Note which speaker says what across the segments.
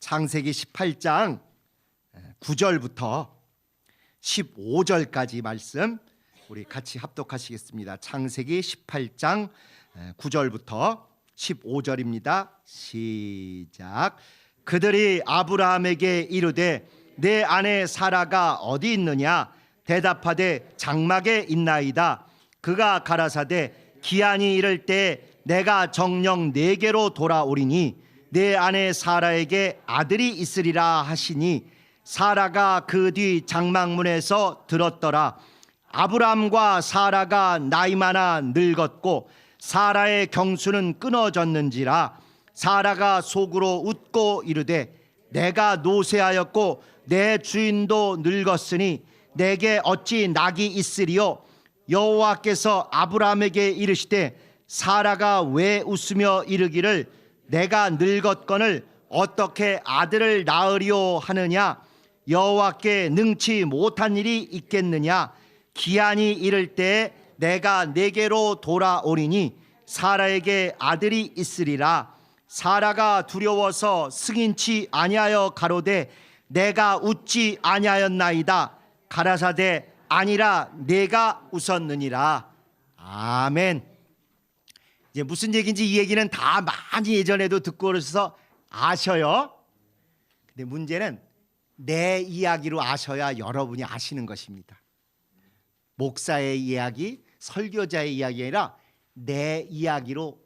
Speaker 1: 창세기 18장 9절부터 15절까지 말씀 우리 같이 합독하시겠습니다. 창세기 18장 9절부터 15절입니다. 시작. 그들이 아브라함에게 이르되 내 아내 사라가 어디 있느냐? 대답하되 장막에 있나이다. 그가 가라사대 기한이 이를 때 내가 정녕 내게로 돌아오리니 내 아내 사라에게 아들이 있으리라 하시니 사라가 그 뒤 장막문에서 들었더라. 아브람과 사라가 나이 많아 늙었고 사라의 경수는 끊어졌는지라. 사라가 속으로 웃고 이르되 내가 노쇠하였고 내 주인도 늙었으니 내게 어찌 낙이 있으리요? 여호와께서 아브람에게 이르시되 사라가 왜 웃으며 이르기를 내가 늙었거늘 어떻게 아들을 낳으리오 하느냐? 여호와께 능치 못한 일이 있겠느냐? 기한이 이를 때 내가 내게로 돌아오리니 사라에게 아들이 있으리라. 사라가 두려워서 승인치 아니하여 가로되 내가 웃지 아니하였나이다. 가라사대 아니라 내가 웃었느니라. 아멘. 이제 무슨 얘기인지 이 얘기는 다 많이 예전에도 듣고 그러셔서 아셔요. 근데 문제는 내 이야기로 아셔야 여러분이 아시는 것입니다. 목사의 이야기, 설교자의 이야기가 아니라 내 이야기로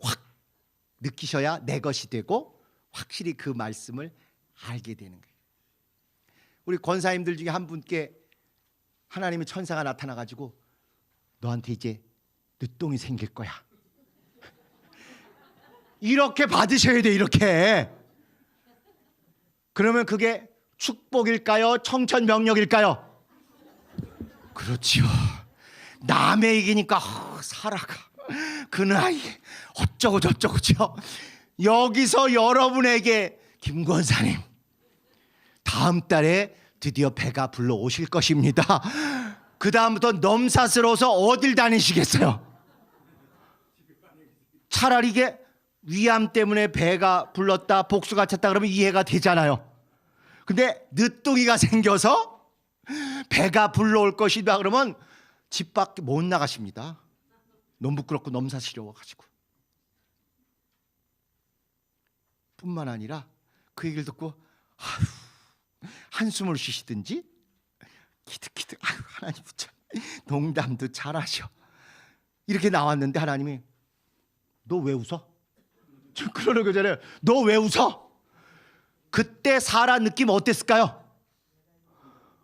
Speaker 1: 확 느끼셔야 내 것이 되고 확실히 그 말씀을 알게 되는 거예요. 우리 권사님들 중에 한 분께 하나님의 천사가 나타나가지고 너한테 이제 늦동이 생길 거야. 이렇게 받으셔야 돼. 이렇게. 그러면 그게 축복일까요? 청천벽력일까요? 그렇지요. 남의 얘기니까 사라가 그 나이 어쩌고 저쩌고죠. 여기서 여러분에게 김권사님 다음 달에 드디어 배가 불러오실 것입니다. 그 다음부터 넘사스러워서 어딜 다니시겠어요? 차라리 이게 위암 때문에 배가 불렀다 복수가 찼다 그러면 이해가 되잖아요. 근데 늦둥이가 생겨서 배가 불러올 것이다 그러면 집 밖에 못 나가십니다. 너무 부끄럽고 넘사시려워가지고. 뿐만 아니라 그 얘기를 듣고 한숨을 쉬시든지 기득기득 하나님 참 농담도 잘하셔 이렇게 나왔는데 하나님이 너 왜 웃어? 지금 그러는 거잖아요. 너 왜 웃어? 그때 사라 느낌 어땠을까요?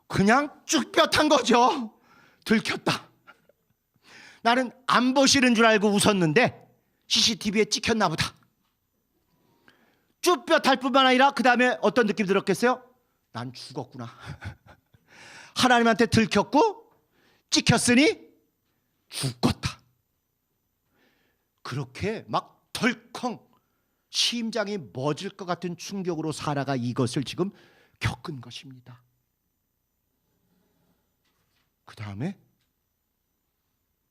Speaker 1: 그냥 쭉 뼈탄 거죠. 들켰다. 나는 안 보시는 줄 알고 웃었는데 CCTV에 찍혔나 보다. 쭉 뼈탈 뿐만 아니라 그 다음에 어떤 느낌 들었겠어요? 난 죽었구나. 하나님한테 들켰고 찍혔으니 죽었다. 그렇게 막 덜컹 심장이 멎을 것 같은 충격으로 사라가 이것을 지금 겪은 것입니다. 그 다음에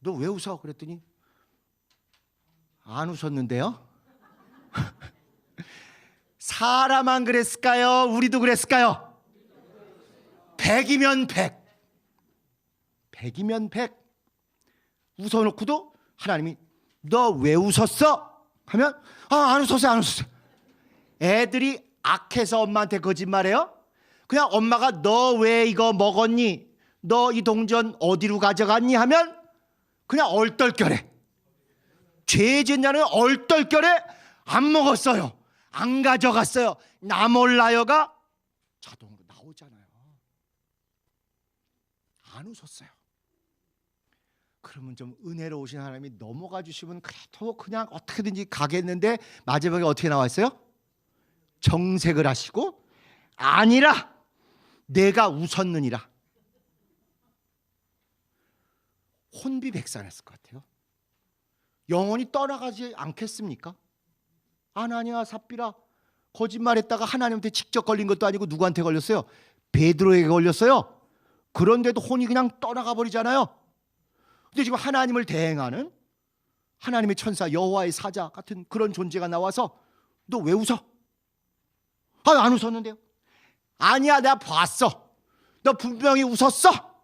Speaker 1: 너 왜 웃어? 그랬더니 안 웃었는데요. 사라만 그랬을까요? 우리도 그랬을까요? 100이면 100. 100이면 100. 웃어놓고도 하나님이 너 왜 웃었어? 하면 안 웃었어요. 안 웃었어요. 애들이 악해서 엄마한테 거짓말해요? 그냥 엄마가 너 왜 이거 먹었니? 너 이 동전 어디로 가져갔니? 하면 그냥 얼떨결에. 죄 지은 자는 얼떨결에 안 먹었어요. 안 가져갔어요. 나 몰라요가 자동으로 나오잖아요. 안 웃었어요. 그러면 좀 은혜로우신 하나님이 넘어가 주시면 그래도 그냥 어떻게든지 가겠는데 마지막에 어떻게 나와 있어요? 정색을 하시고 아니라 내가 웃었느니라. 혼비백산했을 것 같아요. 영원히 떠나가지 않겠습니까? 아나니아 삽비라 거짓말했다가 하나님한테 직접 걸린 것도 아니고 누구한테 걸렸어요? 베드로에게 걸렸어요. 그런데도 혼이 그냥 떠나가 버리잖아요. 근데 지금 하나님을 대행하는 하나님의 천사 여호와의 사자 같은 그런 존재가 나와서 너 왜 웃어? 안 웃었는데요. 아니야, 내가 봤어. 너 분명히 웃었어.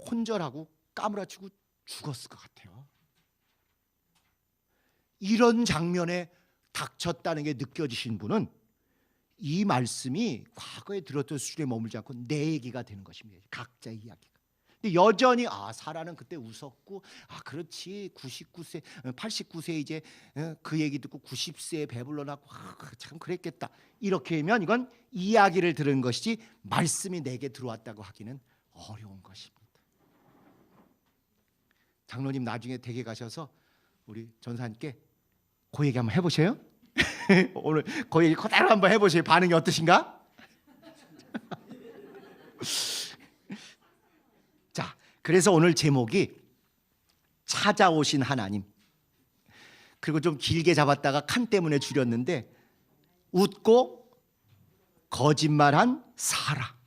Speaker 1: 혼절하고 까무라치고 죽었을 것 같아요. 이런 장면에 닥쳤다는 게 느껴지신 분은 이 말씀이 과거에 들었던 수준에 머물지 않고 내 얘기가 되는 것입니다. 각자의 이야기가. 근데 여전히 사라는 그때 웃었고, 그렇지, 99세 89세 이제 그 얘기 듣고 90세에 배불러 낳고 참 그랬겠다, 이렇게 하면 이건 이야기를 들은 것이지 말씀이 내게 들어왔다고 하기는 어려운 것입니다. 장로님 나중에 댁에 가셔서 우리 전사님께 그 얘기 한번 해보세요. 오늘 그 얘기 그대로 한번 해보세요. 반응이 어떠신가? 자, 그래서 오늘 제목이 찾아오신 하나님. 그리고 좀 길게 잡았다가 칸 때문에 줄였는데, 웃고 거짓말한 사라.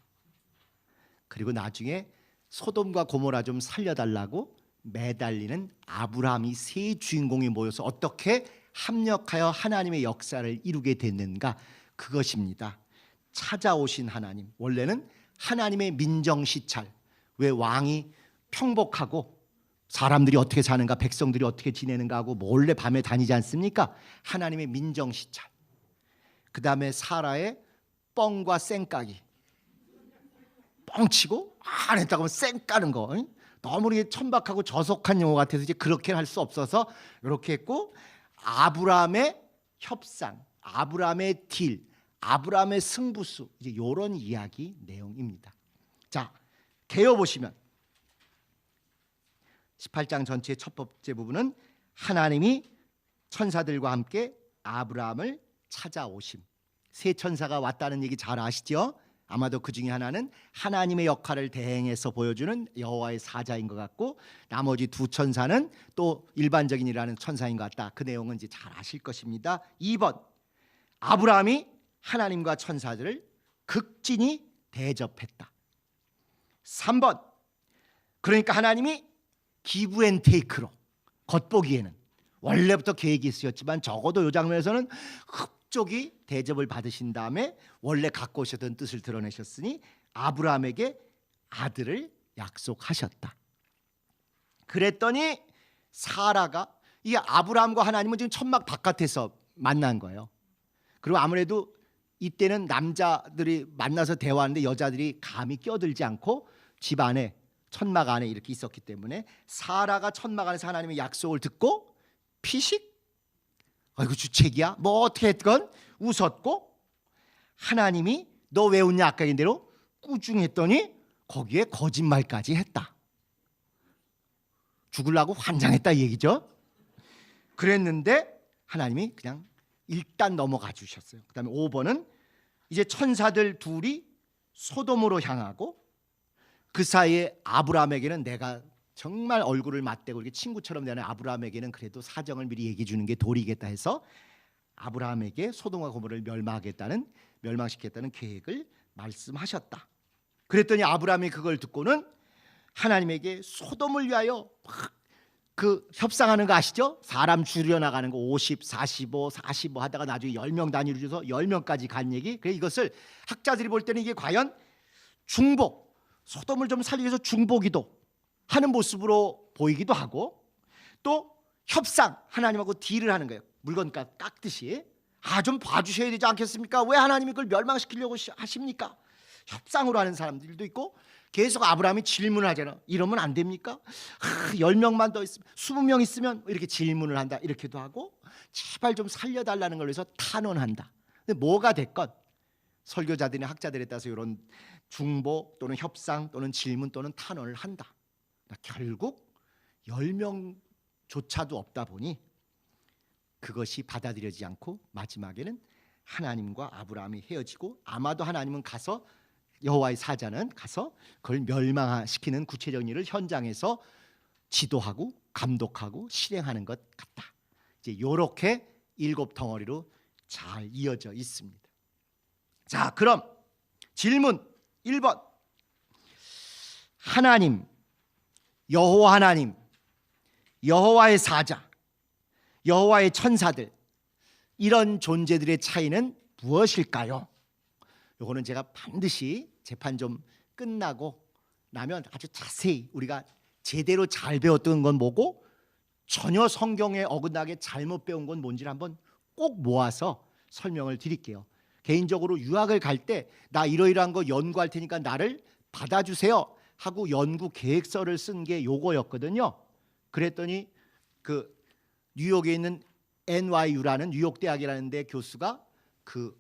Speaker 1: 그리고 나중에 소돔과 고모라 좀 살려달라고 매달리는 아브라함이 세 주인공이 모여서 어떻게 합력하여 하나님의 역사를 이루게 됐는가, 그것입니다. 찾아오신 하나님. 원래는 하나님의 민정시찰, 왜 왕이 평복하고 사람들이 어떻게 사는가, 백성들이 어떻게 지내는가 하고 몰래 밤에 다니지 않습니까? 하나님의 민정시찰. 그 다음에 사라의 뻥과 쌩까기, 뻥치고 안 했다고 하면 쌩 까는 거, 너무 이게 천박하고 저속한 용어 같아서 이제 그렇게 할 수 없어서 이렇게 했고, 아브라함의 협상, 아브라함의 딜, 아브라함의 승부수, 이제 이런 이야기 내용입니다. 자, 개요 보시면 18장 전체의 첫 번째 부분은 하나님이 천사들과 함께 아브라함을 찾아오심. 세 천사가 왔다는 얘기 잘 아시죠? 아마도 그 중에 하나는 하나님의 역할을 대행해서 보여주는 여호와의 사자인 것 같고, 나머지 두 천사는 또 일반적인 일하는 천사인 것 같다. 그 내용은 이제 잘 아실 것입니다. 2번, 아브라함이 하나님과 천사들을 극진히 대접했다. 3번, 그러니까 하나님이 기브 앤 테이크로, 겉보기에는 원래부터 계획이 있었지만 적어도 이 장면에서는 흡족히 대접을 받으신 다음에 원래 갖고 오셨던 뜻을 드러내셨으니 아브라함에게 아들을 약속하셨다. 그랬더니 사라가, 이 아브라함과 하나님은 지금 천막 바깥에서 만난 거예요. 그리고 아무래도 이때는 남자들이 만나서 대화하는데 여자들이 감히 끼어들지 않고 집 안에, 천막 안에 이렇게 있었기 때문에 사라가 천막 안에서 하나님의 약속을 듣고 피식, 아이고 주책이야, 뭐 어떻게 했건 웃었고, 하나님이 너 왜 웃냐 아까 얘기한 대로 꾸중했더니 거기에 거짓말까지 했다. 죽으려고 환장했다 이 얘기죠. 그랬는데 하나님이 그냥 일단 넘어가 주셨어요. 그 다음에 5번은 이제 천사들 둘이 소돔으로 향하고, 그 사이에 아브라함에게는 내가 정말 얼굴을 맞대고 이렇게 친구처럼 대하는 아브라함에게는 그래도 사정을 미리 얘기해 주는 게 도리겠다 해서 아브라함에게 소돔과 고모라를 멸망시키겠다는 계획을 말씀하셨다. 그랬더니 아브라함이 그걸 듣고는 하나님에게 소돔을 위하여 그 협상하는 거 아시죠? 사람 줄여나가는 거 50, 45, 45 하다가 나중에 10명 단위로 줘서 10명까지 간 얘기. 그래서 이것을 학자들이 볼 때는 이게 과연 중복, 소돔을 좀 살리기 위해서 중보기도 하는 모습으로 보이기도 하고, 또 협상, 하나님하고 딜을 하는 거예요. 물건 깎듯이. 좀 봐주셔야 되지 않겠습니까? 왜 하나님이 그걸 멸망시키려고 하십니까? 협상으로 하는 사람들도 있고, 계속 아브라함이 질문을 하잖아. 이러면 안 됩니까? 10명만 더 있으면, 20명 있으면 이렇게 질문을 한다. 이렇게도 하고, 제발 좀 살려달라는 걸 위해서 탄원한다. 근데 뭐가 됐건 설교자들이나 학자들에 따라서 이런 중보 또는 협상 또는 질문 또는 탄원을 한다. 결국 10명조차도 없다 보니 그것이 받아들여지지 않고 마지막에는 하나님과 아브라함이 헤어지고, 아마도 하나님은 가서, 여호와의 사자는 가서 그걸 멸망시키는 구체적인 일을 현장에서 지도하고 감독하고 실행하는 것 같다. 이제 이렇게 7덩어리로 잘 이어져 있습니다. 자, 그럼 질문 1번. 하나님, 여호와 하나님, 여호와의 사자, 여호와의 천사들, 이런 존재들의 차이는 무엇일까요? 요거는 제가 반드시 재판 좀 끝나고 나면 아주 자세히 우리가 제대로 잘 배웠던 건 뭐고 전혀 성경에 어긋나게 잘못 배운 건 뭔지를 한번 꼭 모아서 설명을 드릴게요. 개인적으로 유학을 갈 때 나 이러이러한 거 연구할 테니까 나를 받아주세요 하고 연구 계획서를 쓴 게 요거였거든요. 그랬더니 그 뉴욕에 있는 NYU라는 뉴욕 대학이라는 데 교수가 그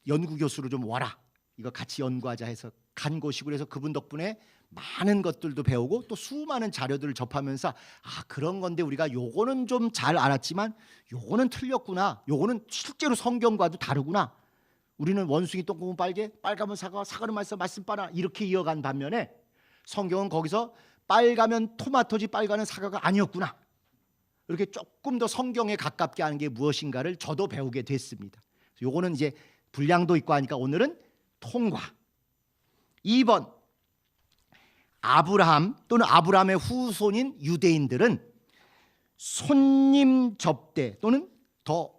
Speaker 1: 연구 교수로 좀 와라, 이거 같이 연구하자 해서 간 곳이고, 그래서 그분 덕분에 많은 것들도 배우고 또 수많은 자료들을 접하면서 아, 그런 건데 우리가 요거는 좀 잘 알았지만 요거는 틀렸구나, 요거는 실제로 성경과도 다르구나, 우리는 원숭이 똥구멍 빨개, 빨가면 사과, 사과는 말씀, 말씀 빨아, 이렇게 이어간 반면에 성경은 거기서 빨가면 토마토지 빨가는 사과가 아니었구나, 이렇게 조금 더 성경에 가깝게 하는 게 무엇인가를 저도 배우게 됐습니다. 요거는 이제 분량도 있고 하니까 오늘은 통과. 2번, 아브라함 또는 아브라함의 후손인 유대인들은 손님 접대 또는 더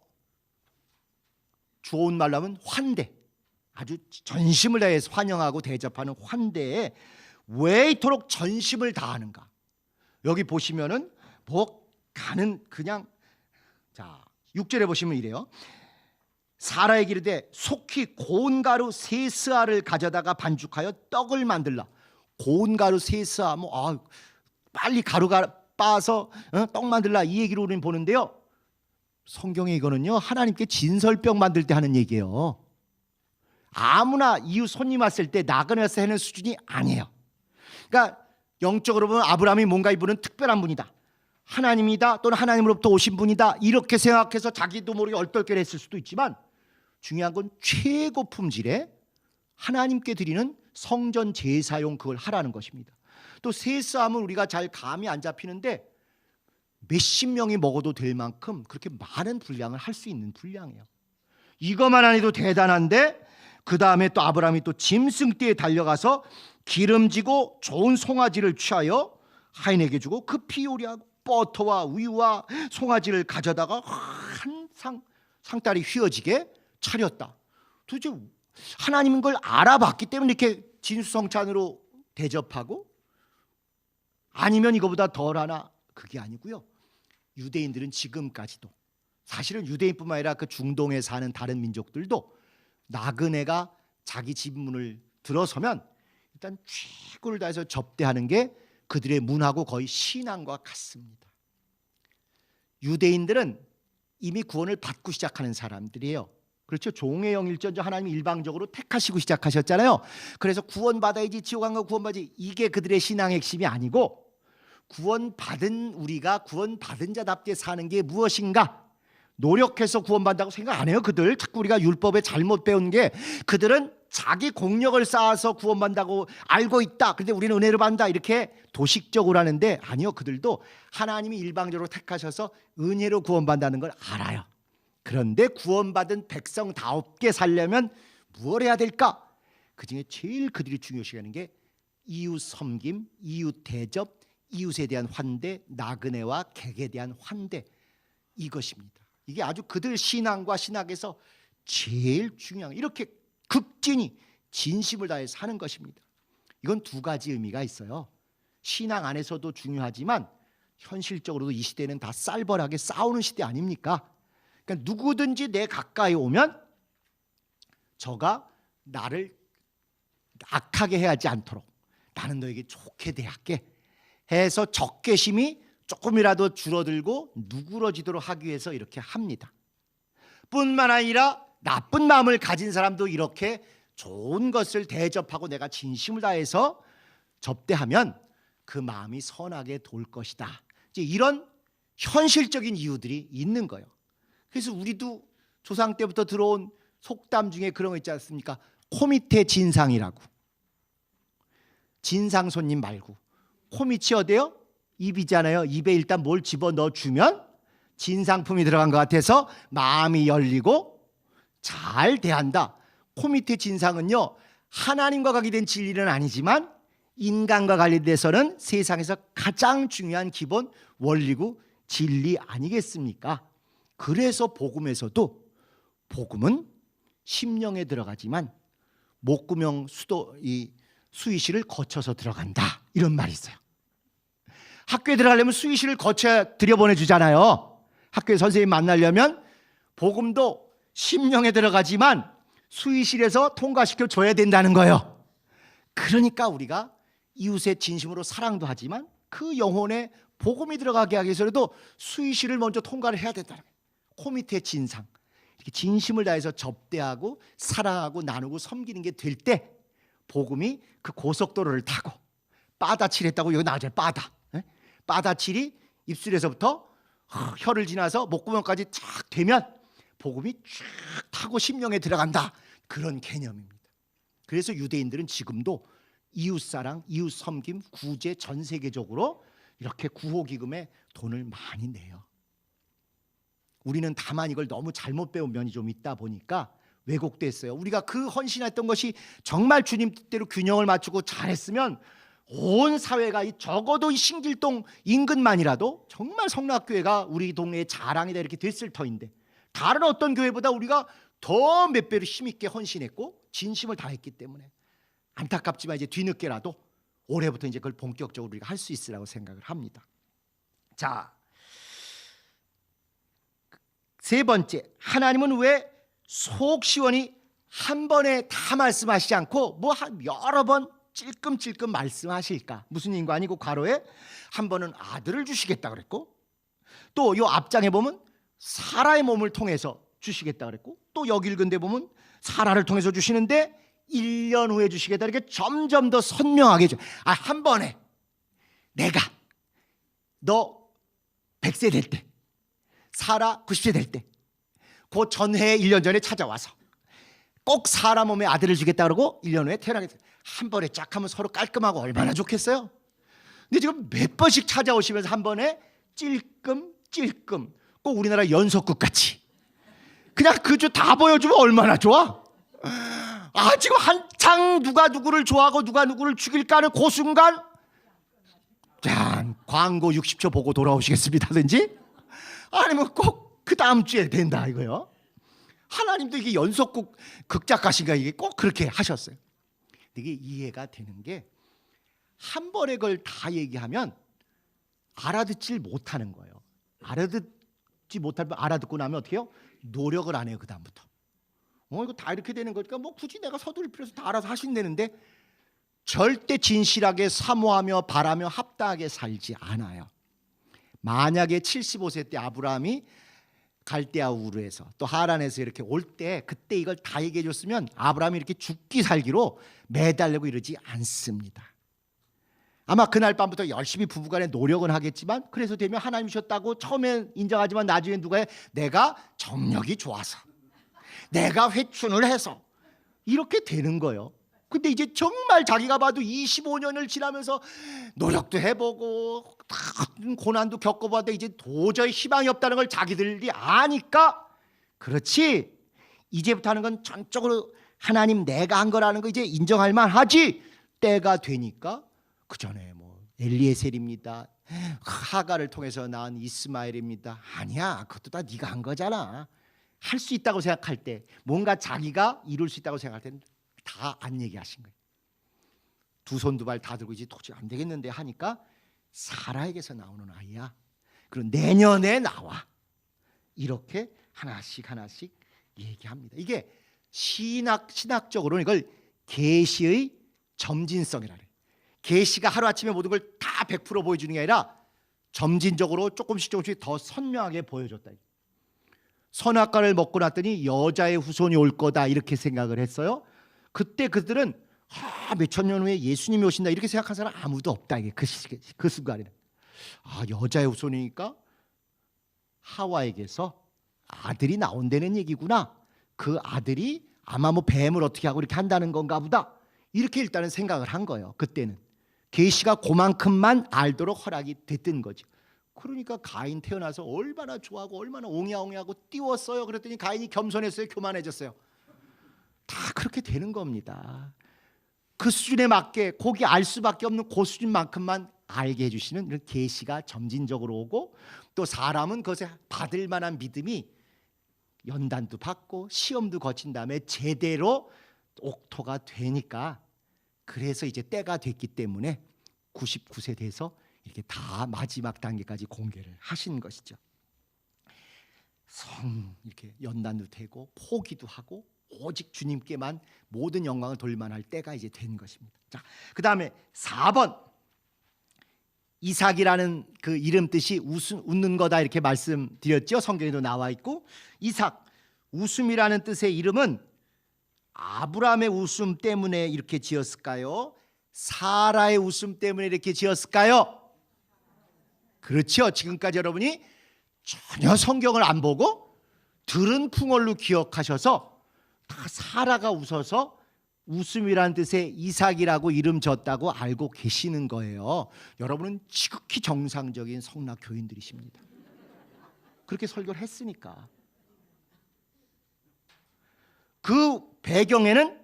Speaker 1: 좋은 말로 하면 환대, 아주 전심을 다해서 환영하고 대접하는 환대에 왜 이토록 전심을 다하는가? 여기 보시면은 뭐 가는 그냥, 자 6절에 보시면 이래요. 사라에게 이르되 속히 고운 가루 세 스아를 가져다가 반죽하여 떡을 만들라. 고운 가루 세 스아, 뭐 빨리 가루가 빻아서 떡 만들라, 이 얘기로 우리는 보는데요. 성경에 이거는요 하나님께 진설병 만들 때 하는 얘기예요. 아무나 이웃 손님 왔을 때 나그네에서 하는 수준이 아니에요. 그러니까 영적으로 보면 아브라함이 뭔가 이분은 특별한 분이다, 하나님이다 또는 하나님으로부터 오신 분이다, 이렇게 생각해서 자기도 모르게 얼떨결했을 수도 있지만 중요한 건 최고 품질의 하나님께 드리는 성전 제사용 그걸 하라는 것입니다. 또 세스함은 우리가 잘 감이 안 잡히는데 몇십 명이 먹어도 될 만큼 그렇게 많은 분량을 할 수 있는 분량이에요. 이것만 안 해도 대단한데 그 다음에 또 아브라함이 또 짐승떼에 달려가서 기름지고 좋은 송아지를 취하여 하인에게 주고 급히 요리하고 버터와 우유와 송아지를 가져다가 한 상다리 휘어지게 차렸다. 도대체 하나님인 걸 알아봤기 때문에 이렇게 진수성찬으로 대접하고, 아니면 이거보다 덜하나? 그게 아니고요. 유대인들은 지금까지도, 사실은 유대인뿐만 아니라 그 중동에 사는 다른 민족들도 나그네가 자기 집 문을 들어서면 일단 최고를 다해서 접대하는 게 그들의 문화고 거의 신앙과 같습니다. 유대인들은 이미 구원을 받고 시작하는 사람들이에요. 그렇죠. 종의 영일전자 하나님이 일방적으로 택하시고 시작하셨잖아요. 그래서 구원받아야지, 지옥 간 거 구원받아야지, 이게 그들의 신앙의 핵심이 아니고, 구원받은 우리가 구원받은 자답게 사는 게 무엇인가, 노력해서 구원받는다고 생각 안 해요. 그들 자꾸 우리가 율법에 잘못 배운 게, 그들은 자기 공력을 쌓아서 구원받는다고 알고 있다, 그런데 우리는 은혜로 받는다, 이렇게 도식적으로 하는데 아니요, 그들도 하나님이 일방적으로 택하셔서 은혜로 구원받는다는 걸 알아요. 그런데 구원받은 백성다웁게 살려면 무엇 해야 될까? 그 중에 제일 그들이 중요시 하는 게 이웃 섬김, 이웃 대접, 이웃에 대한 환대, 나그네와 객에 대한 환대, 이것입니다. 이게 아주 그들 신앙과 신학에서 제일 중요한, 이렇게 극진히 진심을 다해서 하는 것입니다. 이건 두 가지 의미가 있어요. 신앙 안에서도 중요하지만 현실적으로도 이 시대는 다 쌀벌하게 싸우는 시대 아닙니까? 그러니까 누구든지 내 가까이 오면 저가 나를 악하게 해하지 않도록 나는 너에게 좋게 대할게 해서 적개심이 조금이라도 줄어들고 누그러지도록 하기 위해서 이렇게 합니다. 뿐만 아니라 나쁜 마음을 가진 사람도 이렇게 좋은 것을 대접하고 내가 진심을 다해서 접대하면 그 마음이 선하게 돌 것이다. 이제 이런 현실적인 이유들이 있는 거예요. 그래서 우리도 조상 때부터 들어온 속담 중에 그런 거 있지 않습니까? 코 밑에 진상이라고. 진상 손님 말고 코 밑이 어디요? 입이잖아요. 입에 일단 뭘 집어넣어 주면 진상품이 들어간 것 같아서 마음이 열리고 잘 대한다. 코 밑에 진상은요, 하나님과 관계된 진리는 아니지만 인간과 관련돼서는 세상에서 가장 중요한 기본 원리고 진리 아니겠습니까? 그래서 복음에서도 복음은 심령에 들어가지만 목구멍 이 수의실을 거쳐서 들어간다, 이런 말이 있어요. 학교에 들어가려면 수의실을 거쳐 들여보내주잖아요. 학교에 선생님 만나려면 복음도 심령에 들어가지만 수의실에서 통과시켜 줘야 된다는 거예요. 그러니까 우리가 이웃의 진심으로 사랑도 하지만 그 영혼에 복음이 들어가게 하기 위해서라도 수의실을 먼저 통과를 해야 된다는 거예요. 코미태 진상, 이렇게 진심을 다해서 접대하고 사랑하고 나누고 섬기는 게 될 때 복음이 그 고속도로를 타고 빠다칠 했다고 여기 나오잖아요. 빠다칠이 입술에서부터 혀를 지나서 목구멍까지 쫙 되면 복음이 쫙 타고 심령에 들어간다, 그런 개념입니다. 그래서 유대인들은 지금도 이웃사랑, 이웃섬김, 구제 전 세계적으로 이렇게 구호기금에 돈을 많이 내요. 우리는 다만 이걸 너무 잘못 배운 면이 좀 있다 보니까 왜곡됐어요. 우리가 그 헌신했던 것이 정말 주님 뜻대로 균형을 맞추고 잘했으면 온 사회가 적어도 이 신길동 인근만이라도 정말 성락교회가 우리 동네의 자랑이다 이렇게 됐을 터인데, 다른 어떤 교회보다 우리가 더 몇 배로 힘있게 헌신했고 진심을 다했기 때문에 안타깝지만 이제 뒤늦게라도 올해부터 이제 그걸 본격적으로 우리가 할 수 있으라고 생각을 합니다. 자, 세 번째, 하나님은 왜 속 시원히 한 번에 다 말씀하시지 않고 뭐 여러 번 찔끔찔끔 말씀하실까? 무슨 인관이고 괄호에 한 번은 아들을 주시겠다 그랬고, 또 요 앞장에 보면 사라의 몸을 통해서 주시겠다 그랬고, 또 여기 읽은 데 보면 사라를 통해서 주시는데 1년 후에 주시겠다, 이렇게 점점 더 선명하게 한 번에 내가 너 100세 될 때, 사라 90세 될 때, 그 전해 1년 전에 찾아와서 꼭 사라 몸에 아들을 주겠다 그러고 1년 후에 태어나겠다, 한 번에 쫙 하면 서로 깔끔하고 얼마나 좋겠어요. 근데 지금 몇 번씩 찾아오시면서 한 번에 찔끔 꼭 우리나라 연속극 같이 그냥 그 주 다 보여주면 얼마나 좋아. 지금 한창 누가 누구를 좋아하고 누가 누구를 죽일까 하는 그 순간 짠, 광고 60초 보고 돌아오시겠습니다든지, 아니면 꼭 그 다음 주에 된다 이거요. 하나님도 이게 연속극 극작가신가, 이게 꼭 그렇게 하셨어요. 이게 이해가 되는 게 한 번에 그걸 다 얘기하면 알아듣질 못하는 거예요. 알아듣지 못하면 알아듣고 나면 어떻게 해요? 노력을 안 해요. 그 다음부터 이거 다 이렇게 되는 거니까 뭐 굳이 내가 서두를 필요 없어, 다 알아서 하신다는데 절대 진실하게 사모하며 바라며 합당하게 살지 않아요. 만약에 75세 때 아브라함이 갈대아 우르에서 또 하란에서 이렇게 올 때 그때 이걸 다 얘기해 줬으면 아브라함이 이렇게 죽기 살기로 매달리고 이러지 않습니다. 아마 그날 밤부터 열심히 부부간에 노력은 하겠지만, 그래서 되면 하나님이셨다고 처음엔 인정하지만 나중에 누가 해? 내가 정력이 좋아서, 내가 회춘을 해서 이렇게 되는 거예요. 근데 이제 정말 자기가 봐도 25년을 지나면서 노력도 해보고 고난도 겪어봤는데 이제 도저히 희망이 없다는 걸 자기들이 아니까, 그렇지, 이제부터 하는 건 전적으로 하나님 내가 한 거라는 거 이제 인정할 만하지. 때가 되니까 그 전에 뭐 엘리에셀입니다, 하가를 통해서 낳은 이스마엘입니다, 아니야, 그것도 다 네가 한 거잖아. 할 수 있다고 생각할 때, 뭔가 자기가 이룰 수 있다고 생각할 때는 다 안 얘기하신 거예요. 두 손 두 발 다 들고 이제 도저히 안 되겠는데 하니까 사라에게서 나오는 아이야, 그리고 내년에 나와, 이렇게 하나씩 얘기합니다. 이게 신학적으로는 이걸 계시의 점진성이라 그래요. 계시가 하루아침에 모든 걸 다 100% 보여주는 게 아니라 점진적으로 조금씩 더 선명하게 보여줬다. 선악과를 먹고 났더니 여자의 후손이 올 거다 이렇게 생각을 했어요. 그때 그들은 몇천 년 후에 예수님이 오신다 이렇게 생각한 사람 아무도 없다. 이게 그 순간에는 여자의 후손이니까 하와에게서 아들이 나온다는 얘기구나. 그 아들이 아마 뭐 뱀을 어떻게 하고 이렇게 한다는 건가 보다. 이렇게 일단은 생각을 한 거예요. 그때는 계시가 그만큼만 알도록 허락이 됐던 거죠. 그러니까 가인 태어나서 얼마나 좋아하고 얼마나 옹야옹야하고 띄웠어요. 그랬더니 가인이 겸손했어요, 교만해졌어요. 다 그렇게 되는 겁니다. 그 수준에 맞게 거기 알 수밖에 없는 그 수준만큼만 알게 해주시는 이런 계시가 점진적으로 오고, 또 사람은 그것에 받을 만한 믿음이 연단도 받고 시험도 거친 다음에 제대로 옥토가 되니까, 그래서 이제 때가 됐기 때문에 99세 돼서 이렇게 다 마지막 단계까지 공개를 하신 것이죠. 이렇게 연단도 되고 포기도 하고 오직 주님께만 모든 영광을 돌만할 때가 이제 된 것입니다. 자, 그 다음에 4번, 이삭이라는 그 이름 뜻이 웃는 거다 이렇게 말씀드렸죠. 성경에도 나와 있고, 이삭, 웃음이라는 뜻의 이름은 아브라함의 웃음 때문에 이렇게 지었을까요? 사라의 웃음 때문에 이렇게 지었을까요? 그렇죠. 지금까지 여러분이 전혀 성경을 안 보고 들은 풍월로 기억하셔서 다 사라가 웃어서 웃음이라는 뜻의 이삭이라고 이름 졌다고 알고 계시는 거예요. 여러분은 지극히 정상적인 성락 교인들이십니다. 그렇게 설교를 했으니까. 그 배경에는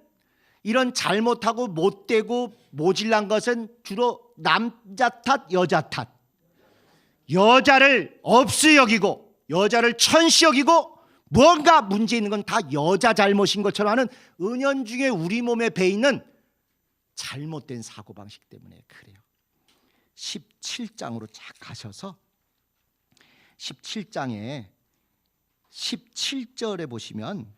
Speaker 1: 이런 잘못하고 못되고 모질란 것은 주로 남자 탓, 여자 탓, 여자를 없이 여기고 여자를 천시 여기고 뭔가 문제 있는 건 다 여자 잘못인 것처럼 하는 은연중에 우리 몸에 배있는 잘못된 사고방식 때문에 그래요. 17장으로 쫙 가셔서 17장에 17절에 보시면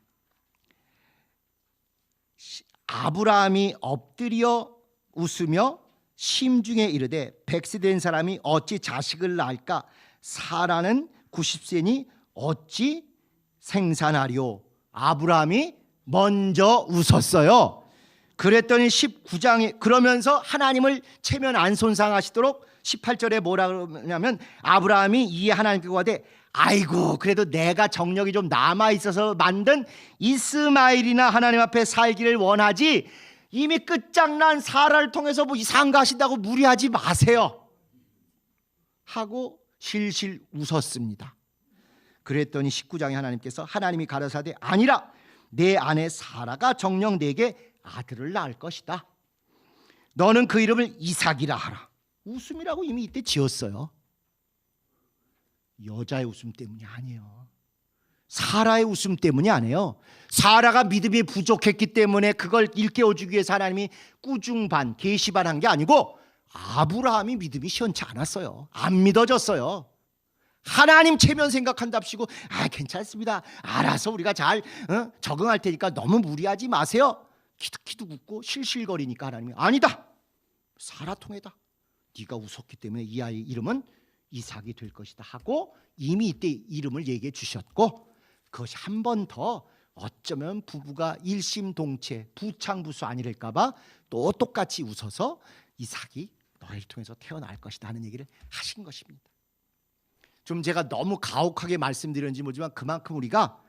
Speaker 1: 아브라함이 엎드려 웃으며 심중에 이르되 100세 된 사람이 어찌 자식을 낳을까? 사라는 90세니 어찌 생산하리오? 아브라함이 먼저 웃었어요. 그랬더니 19장에 그러면서 하나님을 체면 안 손상하시도록 18절에 뭐라 그러냐면, 아브라함이 이에 하나님께 구하되 아이고 그래도 내가 정력이 좀 남아있어서 만든 이스마엘이나 하나님 앞에 살기를 원하지, 이미 끝장난 사라를 통해서 뭐 이상한 거 하신다고 무리하지 마세요 하고 실실 웃었습니다. 그랬더니 19장에 하나님께서 하나님이 가라사대 아니라 내 아내 사라가 정녕 내게 아들을 낳을 것이다. 너는 그 이름을 이삭이라 하라. 웃음이라고 이미 이때 지었어요. 여자의 웃음 때문이 아니에요. 사라의 웃음 때문이 아니에요. 사라가 믿음이 부족했기 때문에 그걸 일깨워주기 위해서 하나님이 꾸중반, 계시반 한 게 아니고, 아브라함이 믿음이 시원치 않았어요. 안 믿어졌어요. 하나님 체면 생각한답시고 괜찮습니다, 알아서 우리가 잘 적응할 테니까 너무 무리하지 마세요. 키득키득 웃고 실실거리니까 하나님이 아니다, 사라 통해다. 네가 웃었기 때문에 이 아이 이름은 이삭이 될 것이다 하고 이미 이때 이름을 얘기해 주셨고, 그것이 한 번 더 어쩌면 부부가 일심동체 부창부수 아니랄까 봐 또 똑같이 웃어서 이삭이 너희를 통해서 태어날 것이다 하는 얘기를 하신 것입니다. 좀 제가 너무 가혹하게 말씀드렸는지 모르지만 그만큼 우리가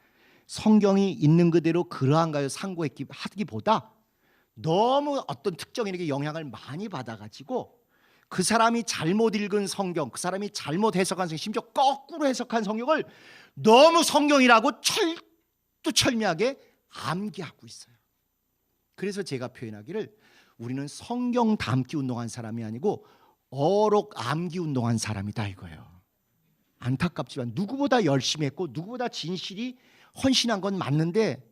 Speaker 1: 성경이 있는 그대로 그러한 가요 상고하기보다 너무 어떤 특정인에게 영향을 많이 받아가지고 그 사람이 잘못 읽은 성경, 그 사람이 잘못 해석한 성경, 심지어 거꾸로 해석한 성경을 너무 성경이라고 철두철미하게 암기하고 있어요. 그래서 제가 표현하기를 우리는 성경 담기 운동한 사람이 아니고 어록 암기 운동한 사람이다 이거예요. 안타깝지만 누구보다 열심히 했고 누구보다 진실이 헌신한 건 맞는데,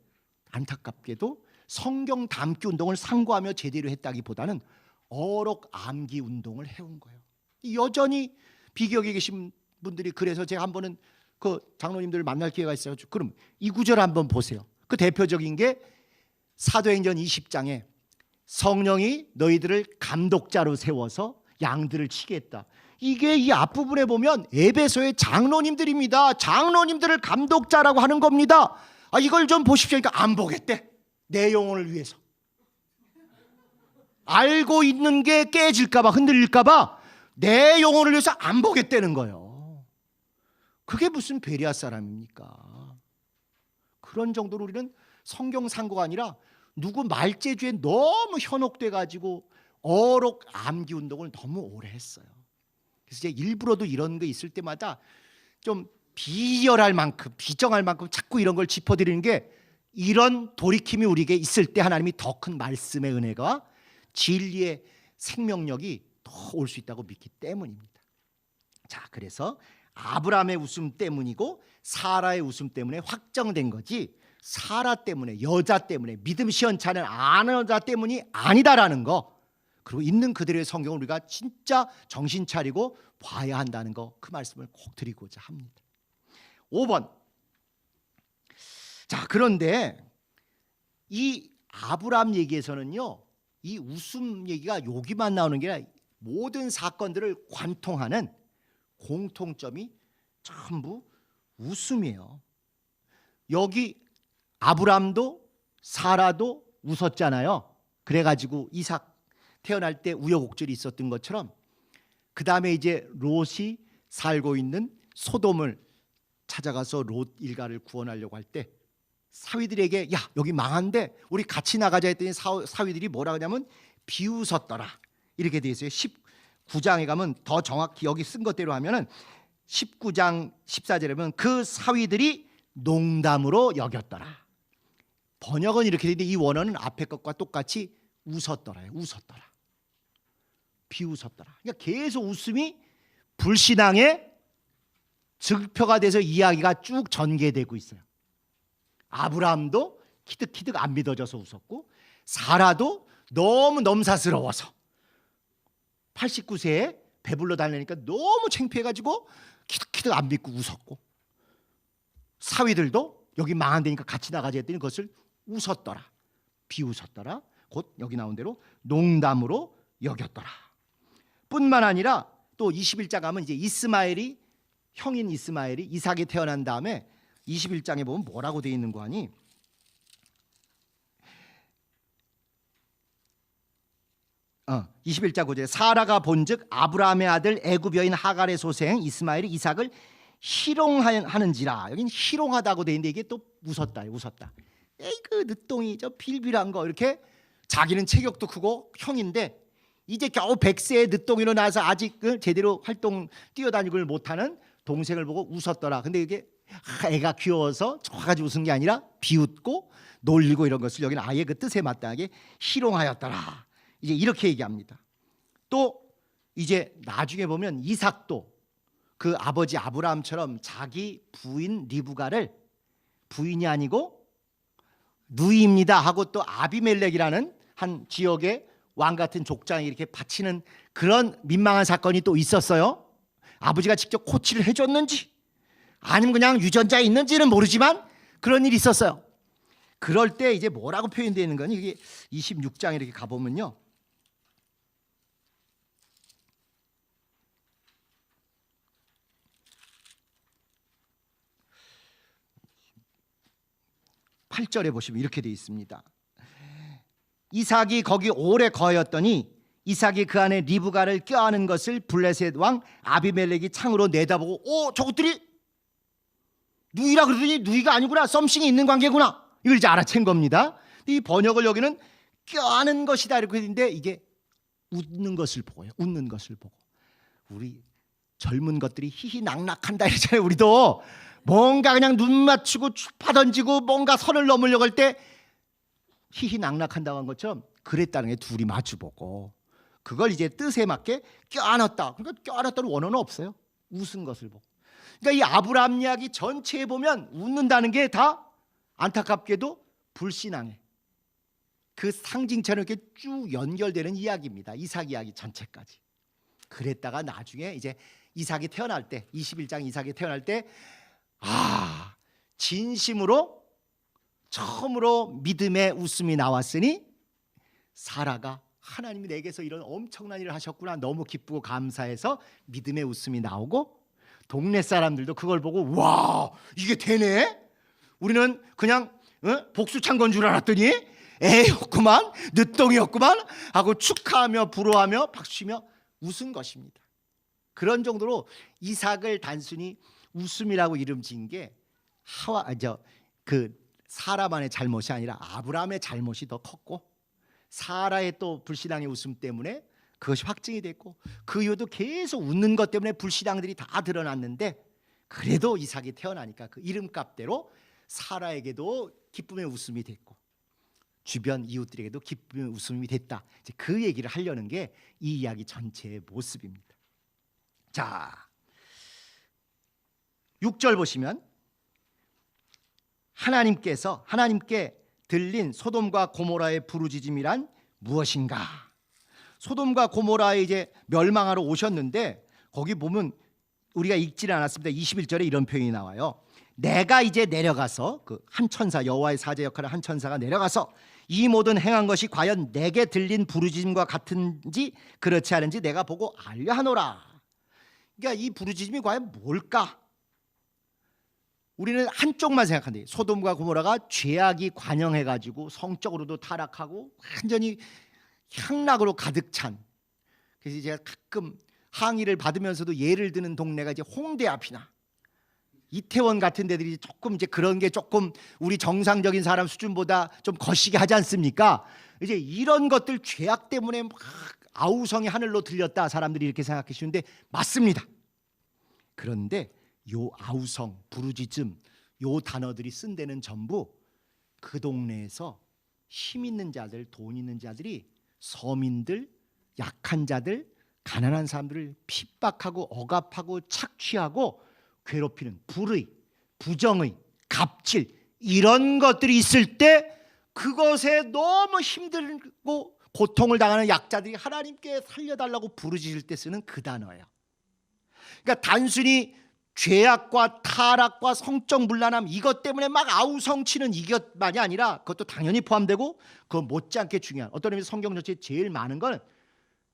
Speaker 1: 안타깝게도 성경 담기 운동을 상고하며 제대로 했다기보다는 어록 암기 운동을 해온 거예요. 여전히 비기역에 계신 분들이, 그래서 제가 한 번은 그 장로님들을 만날 기회가 있어요. 그럼 이 구절 한번 보세요. 그 대표적인 게 사도행전 20장에 성령이 너희들을 감독자로 세워서 양들을 치게 했다. 이게 이 앞부분에 보면 에베소의 장로님들입니다. 장로님들을 감독자라고 하는 겁니다. 이걸 좀 보십시오. 그러니까 안 보겠대. 내 영혼을 위해서. 알고 있는 게 깨질까 봐, 흔들릴까 봐 내 영혼을 위해서 안 보겠다는 거예요. 그게 무슨 베리아 사람입니까? 그런 정도로 우리는 성경 상고가 아니라 누구 말재주에 너무 현혹돼 가지고 어록 암기 운동을 너무 오래 했어요. 그래서 제가 일부러도 이런 거 있을 때마다 좀 비열할 만큼, 비정할 만큼 자꾸 이런 걸 짚어드리는 게, 이런 돌이킴이 우리에게 있을 때 하나님이 더 큰 말씀의 은혜가 진리의 생명력이 더 올 수 있다고 믿기 때문입니다. 자, 그래서 아브라함의 웃음 때문이고 사라의 웃음 때문에 확정된 거지, 사라 때문에, 여자 때문에, 믿음 시원치 않은 아는 여자 때문이 아니다라는 거, 그리고 있는 그대로의 성경을 우리가 진짜 정신 차리고 봐야 한다는 거, 그 말씀을 꼭 드리고자 합니다. 5번. 자, 그런데 이 아브라함 얘기에서는요, 이 웃음 얘기가 여기만 나오는 게 아니라 모든 사건들을 관통하는 공통점이 전부 웃음이에요. 여기 아브라함도 사라도 웃었잖아요. 그래가지고 이삭 태어날 때 우여곡절이 있었던 것처럼, 그 다음에 이제 롯이 살고 있는 소돔을 찾아가서 롯 일가를 구원하려고 할 때 사위들에게 야, 여기 망한데 우리 같이 나가자 했더니 사위들이 뭐라 하냐면 비웃었더라, 이렇게 돼 있어요. 19장에 가면 더 정확히 여기 쓴 것대로 하면은 19장 14절에 보면 그 사위들이 농담으로 여겼더라. 번역은 이렇게 되는데 이 원어는 앞에 것과 똑같이 웃었더라요. 웃었더라, 비웃었더라. 그러니까 계속 웃음이 불신앙의 증표가 돼서 이야기가 쭉 전개되고 있어요. 아브라함도 키득키득 안 믿어져서 웃었고, 사라도 너무 넘사스러워서 89세에 배불러 달래니까 너무 창피해가지고 키득키득 안 믿고 웃었고, 사위들도 여기 망한 데니까 같이 나가자 했더니 그것을 웃었더라, 비웃었더라, 곧 여기 나온 대로 농담으로 여겼더라. 뿐만 아니라 또 21장 가면 이제 이스마엘이, 형인 이스마엘이 이삭이 태어난 다음에 21장에 보면 뭐라고 되어 있는 거 아니? 21장 9절에 사라가 본즉 아브라함의 아들 애굽 여인 하갈의 소생 이스마엘이 이삭을 희롱하는지라. 여긴 희롱하다고 되어 있는데 이게 또 웃었다, 웃었다. 에이 그 늦동이 저 빌빌한 거, 이렇게 자기는 체격도 크고 형인데 이제 겨우 100세의 늦동이로 나서 아직 제대로 활동 뛰어다니고 못하는 동생을 보고 웃었더라. 근데 이게 애가 귀여워서 좋아가지고 웃은 게 아니라 비웃고 놀리고 이런 것을 여기는 아예 그 뜻에 마땅하게 희롱하였더라, 이제 이렇게 얘기합니다. 또 이제 나중에 보면 이삭도 그 아버지 아브라함처럼 자기 부인 리브가를 부인이 아니고 누이입니다 하고 또 아비멜렉이라는 한 지역의 왕 같은 족장에 이렇게 바치는 그런 민망한 사건이 또 있었어요. 아버지가 직접 코치를 해줬는지 아니면 그냥 유전자에 있는지는 모르지만 그런 일이 있었어요. 그럴 때 이제 뭐라고 표현되어 있는 거니? 이게 26장에 이렇게 가보면요, (8절에) 보시면 이렇게 되어 있습니다. 이삭이 거기 오래 거하였더니 이삭이 그 안에 리브가를 껴안은 것을 블레셋 왕 아비멜렉이 창으로 내다보고 저것들이 누이라 그러더니 누이가 아니구나, 썸씽이 있는 관계구나, 이걸 이제 알아챈 겁니다. 이 번역을 여기는 껴안은 것이다 이렇게 했는데 이게 웃는 것을 보고요. 웃는 것을 보고, 우리 젊은 것들이 희희낙낙한다 이러잖아요. 우리도 뭔가 그냥 눈 맞추고 추파 던지고 뭔가 선을 넘으려고 할 때 희희낙낙한다고 한 것처럼 그랬다는 게 둘이 마주보고 그걸 이제 뜻에 맞게 껴안았다. 그러니까 껴안았다는 원어는 없어요. 웃은 것을 보고. 그러니까 이 아브라함 이야기 전체에 보면 웃는다는 게 다 안타깝게도 불신앙의 그 상징처럼 이렇게 쭉 연결되는 이야기입니다. 이삭 이야기 전체까지. 그랬다가 나중에 이제 이삭이 태어날 때, 21장 이삭이 태어날 때 진심으로 처음으로 믿음의 웃음이 나왔으니 사라가 하나님이 내게서 이런 엄청난 일을 하셨구나 너무 기쁘고 감사해서 믿음의 웃음이 나오고, 동네 사람들도 그걸 보고 와 이게 되네, 우리는 그냥 복수찬 건 줄 알았더니 애였구만, 늦동이었구만 하고 축하하며 부러워하며 박수치며 웃은 것입니다. 그런 정도로 이삭을 단순히 웃음이라고 이름 지은 게 사라만의 잘못이 아니라 아브라함의 잘못이 더 컸고, 사라의 또 불신앙의 웃음 때문에 그것이 확증이 됐고, 그 이후도 계속 웃는 것 때문에 불신앙들이 다 드러났는데, 그래도 이삭이 태어나니까 그 이름값대로 사라에게도 기쁨의 웃음이 됐고, 주변 이웃들에게도 기쁨 웃음이 됐다. 이제 그 얘기를 하려는 게 이 이야기 전체의 모습입니다. 자, 6절 보시면 하나님께 들린 소돔과 고모라의 부르짖음이란 무엇인가? 소돔과 고모라에 이제 멸망하러 오셨는데 거기 보면 우리가 읽지는 않았습니다. 21절에 이런 표현이 나와요. 내가 이제 내려가서 그 한 천사, 여호와의 사제 역할을 한 천사가 내려가서 이 모든 행한 것이 과연 내게 들린 부르짖음과 같은지 그렇지 않은지 내가 보고 알려 하노라. 그러니까 이 부르짖음이 과연 뭘까? 우리는 한쪽만 생각하는데 소돔과 고모라가 죄악이 관영해가지고 성적으로도 타락하고 완전히 향락으로 가득 찬. 그래서 제가 가끔 항의를 받으면서도 예를 드는 동네가 이제 홍대 앞이나 이태원 같은 데들이 조금 이제 그런 게 조금 우리 정상적인 사람 수준보다 좀 거시기 하지 않습니까? 이제 이런 것들 죄악 때문에 막 아우성이 하늘로 들렸다 사람들이 이렇게 생각해 주는데 맞습니다. 그런데 요 아우성, 부르짖음 요 단어들이 쓴 데는 전부 그 동네에서 힘 있는 자들, 돈 있는 자들이 서민들, 약한 자들, 가난한 사람들을 핍박하고 억압하고 착취하고 괴롭히는 불의, 부정의, 갑질 이런 것들이 있을 때 그것에 너무 힘들고 고통을 당하는 약자들이 하나님께 살려달라고 부르짖을 때 쓰는 그 단어예요. 그러니까 단순히 죄악과 타락과 성적 문란함 이것 때문에 막 아우성치는 이것만이 아니라 그것도 당연히 포함되고 그 못지않게 중요한 어떤 의미에서 성경 전체에 제일 많은 건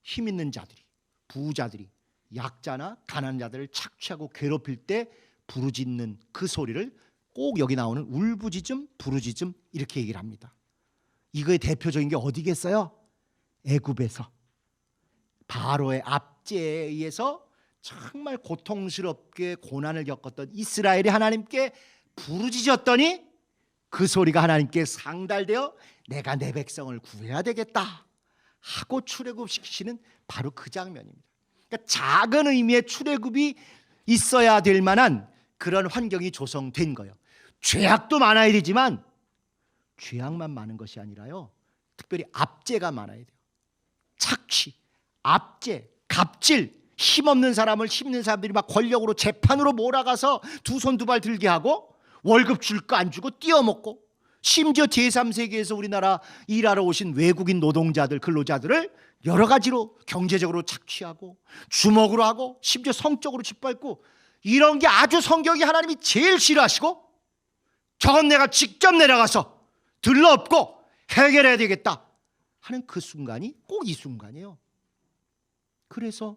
Speaker 1: 힘 있는 자들이 부자들이 약자나 가난한 자들을 착취하고 괴롭힐 때 부르짖는 그 소리를 꼭 여기 나오는 울부짖음, 부르짖음 이렇게 얘기를 합니다. 이거의 대표적인 게 어디겠어요? 애굽에서 바로의 압제에 의해서 정말 고통스럽게 고난을 겪었던 이스라엘이 하나님께 부르짖었더니 그 소리가 하나님께 상달되어 내가 내 백성을 구해야 되겠다 하고 출애굽시키시는 바로 그 장면입니다. 그러니까 작은 의미의 출애굽이 있어야 될 만한 그런 환경이 조성된 거예요. 죄악도 많아야 되지만 죄악만 많은 것이 아니라요. 특별히 압제가 많아야 돼요. 착취, 압제, 갑질, 힘없는 사람을 힘 있는 사람들이 막 권력으로 재판으로 몰아가서 두 손 두 발 들게 하고 월급 줄 거 안 주고 띄어먹고 심지어 제3세계에서 우리나라 일하러 오신 외국인 노동자들, 근로자들을 여러 가지로 경제적으로 착취하고 주먹으로 하고 심지어 성적으로 짓밟고 이런 게 아주 성경이 하나님이 제일 싫어하시고 저건 내가 직접 내려가서 들러엎고 해결해야 되겠다 하는 그 순간이 꼭 이 순간이에요. 그래서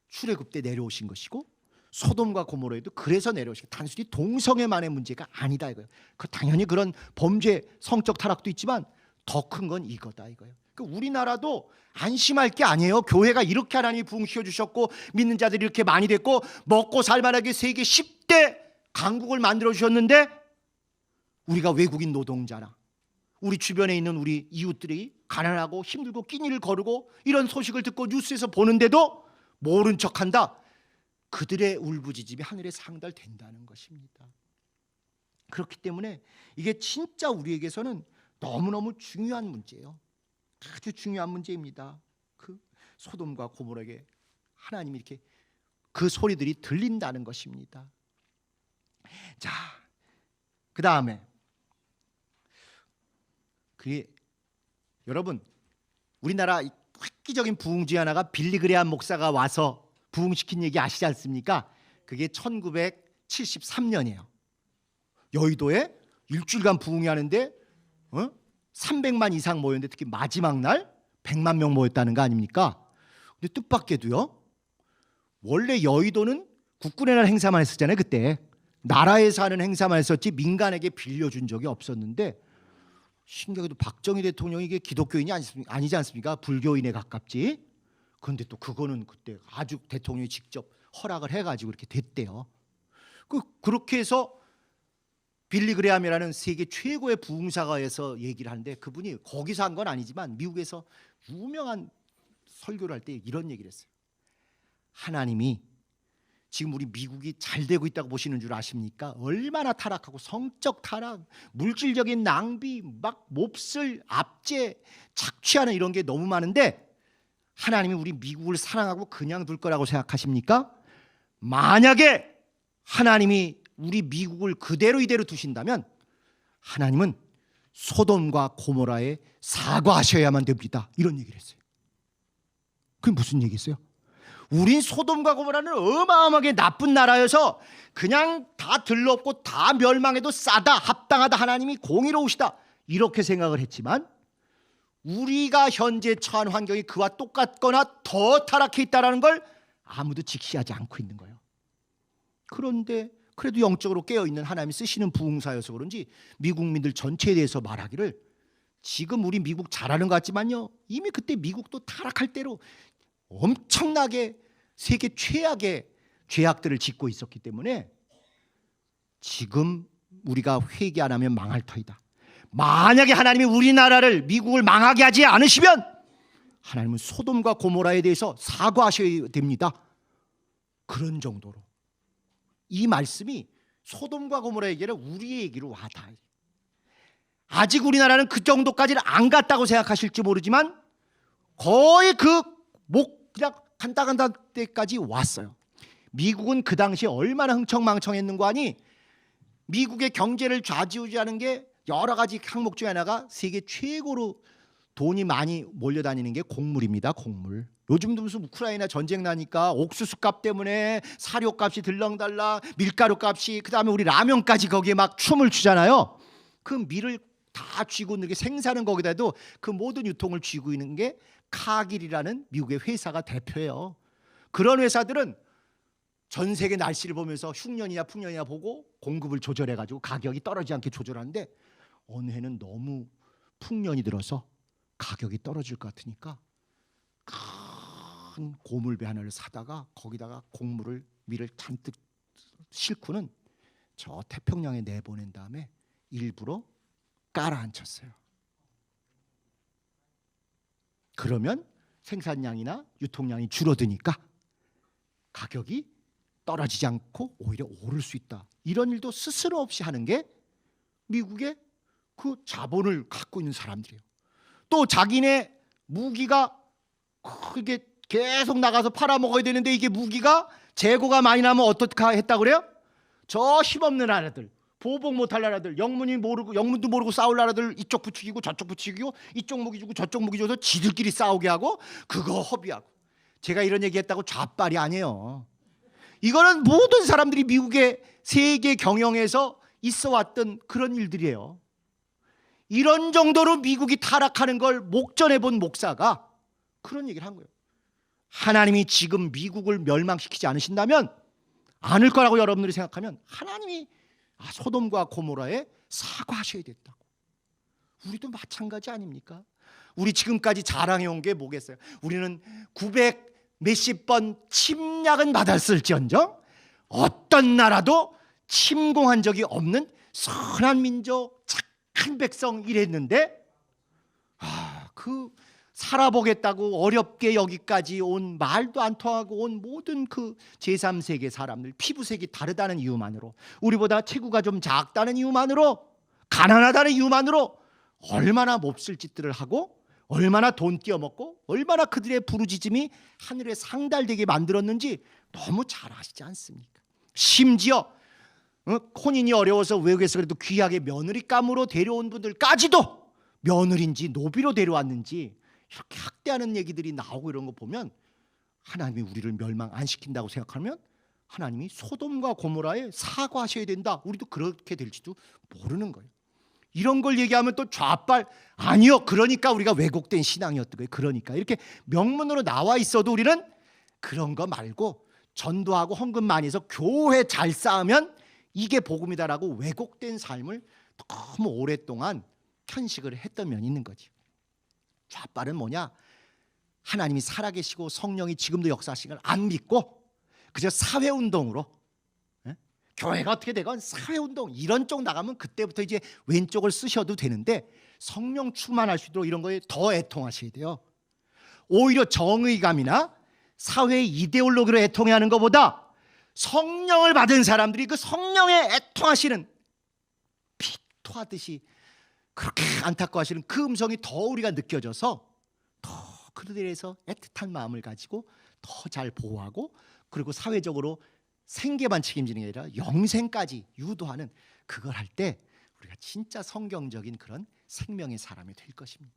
Speaker 1: 출애굽 때 내려오신 것이고 소돔과 고모라에도 그래서 내려오신 단순히 동성애만의 문제가 아니다 이거예요. 당연히 그런 범죄 성적 타락도 있지만 더 큰 건 이거다 이거예요. 우리나라도 안심할 게 아니에요. 교회가 이렇게 하나님이 부흥시켜 주셨고 믿는 자들이 이렇게 많이 됐고 먹고 살만하게 세계 10대 강국을 만들어 주셨는데 우리가 외국인 노동자나 우리 주변에 있는 우리 이웃들이 가난하고 힘들고 끼니를 거르고 이런 소식을 듣고 뉴스에서 보는데도 모른 척한다. 그들의 울부짖음이 하늘에 상달된다는 것입니다. 그렇기 때문에 이게 진짜 우리에게서는 너무너무 중요한 문제예요. 아주 중요한 문제입니다. 그 소돔과 고모라에게 하나님이 이렇게 그 소리들이 들린다는 것입니다. 자, 그 다음에 그게 여러분 우리나라 획기적인 부흥주의 하나가 빌리 그레함 목사가 와서 부흥시킨 얘기 아시지 않습니까? 그게 1973년이에요. 여의도에 일주일간 부흥이 하는데 300만 이상 모였는데 특히 마지막 날 100만 명 모였다는 거 아닙니까? 근데 뜻밖에도요. 원래 여의도는 국군의 날 행사만 했었잖아요. 그때 나라에서 하는 행사만 했었지 민간에게 빌려준 적이 없었는데 신기하게도 박정희 대통령이 이게 기독교인이 아니지 않습니까? 불교인에 가깝지. 그런데 또 그거는 그때 아주 대통령이 직접 허락을 해가지고 이렇게 됐대요. 그렇게 해서 빌리 그레함이라는 세계 최고의 부흥사가에서 얘기를 하는데 그분이 거기서 한 건 아니지만 미국에서 유명한 설교를 할 때 이런 얘기를 했어요. 하나님이 지금 우리 미국이 잘 되고 있다고 보시는 줄 아십니까? 얼마나 타락하고 성적 타락, 물질적인 낭비, 막 몹쓸 압제, 착취하는 이런 게 너무 많은데 하나님이 우리 미국을 사랑하고 그냥 둘 거라고 생각하십니까? 만약에 하나님이 우리 미국을 그대로 이대로 두신다면 하나님은 소돔과 고모라에 사과하셔야만 됩니다. 이런 얘기를 했어요. 그게 무슨 얘기겠어요? 우린 소돔과 고모라는 어마어마하게 나쁜 나라여서 그냥 다 들렀고 다 멸망해도 싸다, 합당하다, 하나님이 공의로우시다 이렇게 생각을 했지만 우리가 현재 처한 환경이 그와 똑같거나 더 타락해 있다는 걸 아무도 직시하지 않고 있는 거예요. 그런데 그래도 영적으로 깨어있는 하나님이 쓰시는 부흥사여서 그런지 미국민들 전체에 대해서 말하기를 지금 우리 미국 잘하는 것 같지만요, 이미 그때 미국도 타락할 대로 엄청나게 세계 최악의 죄악들을 짓고 있었기 때문에 지금 우리가 회개 안 하면 망할 터이다. 만약에 하나님이 우리나라를 미국을 망하게 하지 않으시면 하나님은 소돔과 고모라에 대해서 사과하셔야 됩니다. 그런 정도로 이 말씀이 소돔과 고모라 얘기를 우리의 얘기로 와 닿아요. 아직 우리나라는 그 정도까지는 안 갔다고 생각하실지 모르지만 거의 그 그냥 간다 때까지 왔어요. 미국은 그 당시에 얼마나 흥청망청했는가 하니 미국의 경제를 좌지우지하는 게 여러 가지 항목 중에 하나가 세계 최고로 돈이 많이 몰려다니는 게 곡물입니다. 곡물. 요즘도 무슨 우크라이나 전쟁 나니까 옥수수 값 때문에 사료 값이 들렁달랑, 밀가루 값이, 그다음에 우리 라면까지 거기에 막 춤을 추잖아요. 그 밀을 다 쥐고 있는 게 생산은 거기다 해도 그 모든 유통을 쥐고 있는 게 카길이라는 미국의 회사가 대표예요. 그런 회사들은 전 세계 날씨를 보면서 흉년이냐 풍년이냐 보고 공급을 조절해가지고 가격이 떨어지지 않게 조절하는데 어느 해는 너무 풍년이 들어서 가격이 떨어질 것 같으니까 큰 고물배 하나를 사다가 거기다가 곡물을 밀을 잔뜩 싣고는 저 태평양에 내보낸 다음에 일부러 깔아앉혔어요. 그러면 생산량이나 유통량이 줄어드니까 가격이 떨어지지 않고 오히려 오를 수 있다. 이런 일도 스스럼 없이 하는 게 미국의 그 자본을 갖고 있는 사람들이에요. 또 자기네 무기가 이게 계속 나가서 팔아먹어야 되는데 이게 무기가 재고가 많이 나면 어떻게 했다 그래요? 저 힘없는 나라들, 보복 못할 나라들, 영문도 모르고 싸울 나라들 이쪽 부추기고 저쪽 부추기고 이쪽 무기 주고 저쪽 무기 줘서 지들끼리 싸우게 하고 그거 허비하고. 제가 이런 얘기했다고 좌빨이 아니에요. 이거는 모든 사람들이 미국의 세계 경영에서 있어왔던 그런 일들이에요. 이런 정도로 미국이 타락하는 걸 목전에 본 목사가 그런 얘기를 한 거예요. 하나님이 지금 미국을 멸망시키지 않으신다면, 않을 거라고 여러분들이 생각하면 하나님이 소돔과 고모라에 사과하셔야 됐다고. 우리도 마찬가지 아닙니까? 우리 지금까지 자랑해온 게 뭐겠어요? 우리는 900 몇십 번 침략은 받았을지언정 어떤 나라도 침공한 적이 없는 선한 민족, 착한 백성 이랬는데 그 살아보겠다고 어렵게 여기까지 온, 말도 안 통하고 온 모든 그 제3세계 사람들, 피부색이 다르다는 이유만으로, 우리보다 체구가 좀 작다는 이유만으로, 가난하다는 이유만으로 얼마나 몹쓸 짓들을 하고 얼마나 돈 띄어먹고 얼마나 그들의 부르짖음이 하늘에 상달되게 만들었는지 너무 잘 아시지 않습니까? 심지어 혼인이 어려워서 외국에서 그래도 귀하게 며느리감으로 데려온 분들까지도 며느리인지 노비로 데려왔는지 이렇게 학대하는 얘기들이 나오고 이런 거 보면 하나님이 우리를 멸망 안 시킨다고 생각하면 하나님이 소돔과 고모라에 사과하셔야 된다. 우리도 그렇게 될지도 모르는 거예요. 이런 걸 얘기하면 또 좌빨, 아니요, 그러니까 우리가 왜곡된 신앙이었던 거예요. 그러니까 이렇게 명문으로 나와 있어도 우리는 그런 거 말고 전도하고 헌금 많이 해서 교회 잘 쌓으면 이게 복음이다라고 왜곡된 삶을 너무 오랫동안 편식을 했던 면이 있는 거지. 좌빨은 뭐냐? 하나님이 살아계시고 성령이 지금도 역사하시는 걸 안 믿고 그저 사회운동으로, 교회가 어떻게 되건 사회운동 이런 쪽 나가면 그때부터 이제 왼쪽을 쓰셔도 되는데 성령 충만할 수 있도록 이런 거에 더 애통하셔야 돼요. 오히려 정의감이나 사회 이데올로기로 애통해하는 것보다 성령을 받은 사람들이 그 성령에 애통하시는, 피 토하듯이 그렇게 안타까워하시는 그 음성이 더 우리가 느껴져서 더 그들에 대해서 애틋한 마음을 가지고 더 잘 보호하고, 그리고 사회적으로 생계만 책임지는 게 아니라 영생까지 유도하는, 그걸 할 때 우리가 진짜 성경적인 그런 생명의 사람이 될 것입니다.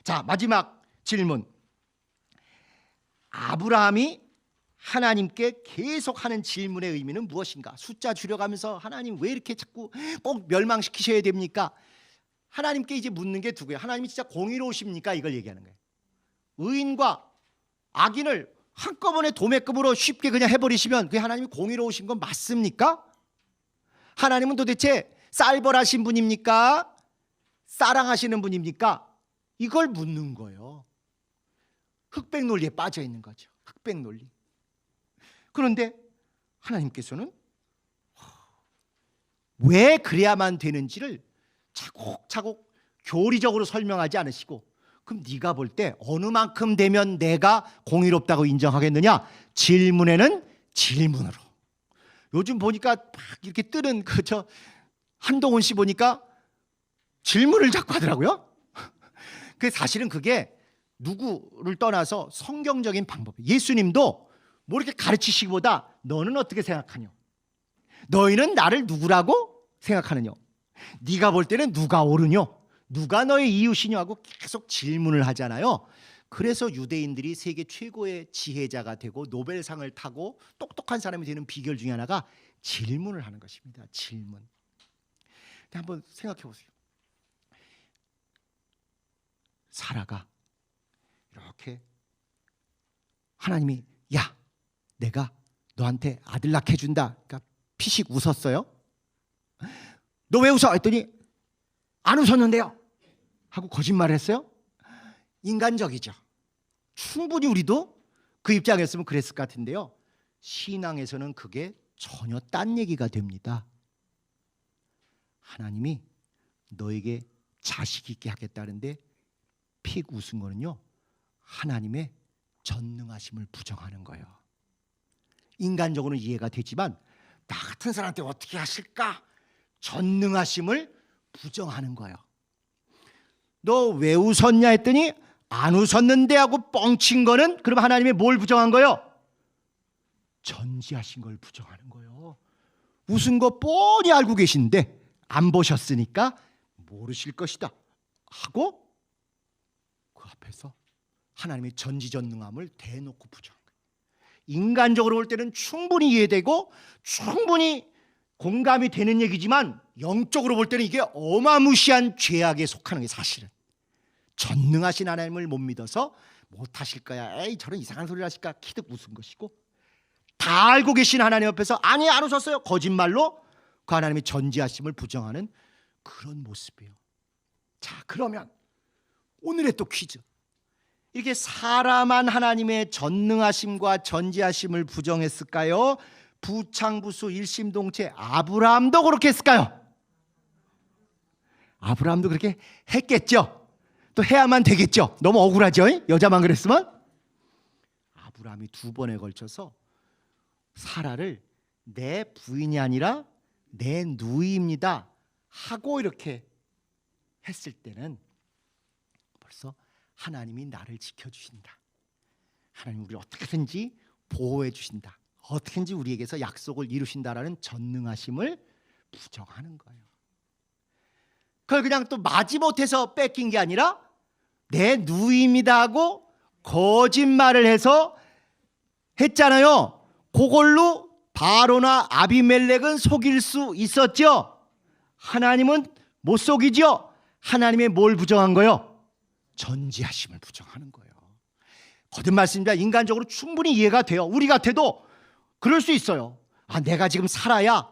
Speaker 1: 자, 마지막 질문. 아브라함이 하나님께 계속하는 질문의 의미는 무엇인가? 숫자 줄여가면서 하나님 왜 이렇게 자꾸 꼭 멸망시키셔야 됩니까? 하나님께 이제 묻는 게 두 개예요. 하나님이 진짜 공의로우십니까? 이걸 얘기하는 거예요. 의인과 악인을 한꺼번에 도매금으로 쉽게 그냥 해버리시면 그게 하나님이 공의로우신 건 맞습니까? 하나님은 도대체 쌀벌하신 분입니까? 사랑하시는 분입니까? 이걸 묻는 거예요. 흑백 논리에 빠져 있는 거죠. 흑백 논리. 그런데 하나님께서는 왜 그래야만 되는지를 차곡차곡 교리적으로 설명하지 않으시고, 그럼 네가 볼 때 어느 만큼 되면 내가 공의롭다고 인정하겠느냐? 질문에는 질문으로. 요즘 보니까 막 이렇게 뜨는 저 한동훈 씨 보니까 질문을 자꾸 하더라고요. 그 사실은 그게 누구를 떠나서 성경적인 방법이에요. 예수님도 뭐 이렇게 가르치시기보다 너는 어떻게 생각하냐? 너희는 나를 누구라고 생각하느냐? 네가 볼 때는 누가 옳으냐? 누가 너의 이웃이냐? 하고 계속 질문을 하잖아요. 그래서 유대인들이 세계 최고의 지혜자가 되고 노벨상을 타고 똑똑한 사람이 되는 비결 중에 하나가 질문을 하는 것입니다. 질문. 한번 생각해 보세요. 사라가 이렇게 하나님이 야, 내가 너한테 아들 낳게 준다. 그러니까 피식 웃었어요. 너 왜 웃어? 했더니 안 웃었는데요 하고 거짓말을 했어요. 인간적이죠. 충분히 우리도 그 입장이었으면 그랬을 것 같은데요. 신앙에서는 그게 전혀 딴 얘기가 됩니다. 하나님이 너에게 자식 있게 하겠다는데 픽 웃은 거는요, 하나님의 전능하심을 부정하는 거예요. 인간적으로는 이해가 되지만 나 같은 사람한테 어떻게 하실까? 전능하심을 부정하는 거예요. 너 왜 웃었냐 했더니 안 웃었는데 하고 뻥친 거는, 그럼 하나님이 뭘 부정한 거예요? 전지하신 걸 부정하는 거예요. 웃은 거 뻔히 알고 계신데 안 보셨으니까 모르실 것이다 하고 그 앞에서 하나님의 전지전능함을 대놓고 부정한 거예요. 인간적으로 볼 때는 충분히 이해되고 충분히 공감이 되는 얘기지만 영적으로 볼 때는 이게 어마무시한 죄악에 속하는 게 사실은. 전능하신 하나님을 못 믿어서 못하실 거야, 에이 저런 이상한 소리를 하실까 키득 웃은 것이고, 다 알고 계신 하나님 앞에서 아니 안 웃었어요 거짓말로 그 하나님의 전지하심을 부정하는 그런 모습이에요. 자, 그러면 오늘의 또 퀴즈. 이렇게 사람만 하나님의 전능하심과 전지하심을 부정했을까요? 부창부수 일심동체 아브라함도 그렇게 했을까요? 아브라함도 그렇게 했겠죠. 또 해야만 되겠죠. 너무 억울하죠? 여자만 그랬으면. 아브라함이 두 번에 걸쳐서 사라를 내 부인이 아니라 내 누이입니다 하고 이렇게 했을 때는 벌써 하나님이 나를 지켜주신다. 하나님 우리를 어떻게든지 보호해 주신다. 어떻게든지 우리에게서 약속을 이루신다라는 전능하심을 부정하는 거예요. 그걸 그냥 또 마지못해서 뺏긴 게 아니라 내 누이입니다 하고 거짓말을 해서 했잖아요. 그걸로 바로나 아비멜렉은 속일 수 있었죠. 하나님은 못 속이죠. 하나님의 뭘 부정한 거예요? 전지하심을 부정하는 거예요. 거듭 말씀입니다. 인간적으로 충분히 이해가 돼요. 우리 같아도 그럴 수 있어요. 아, 내가 지금 살아야,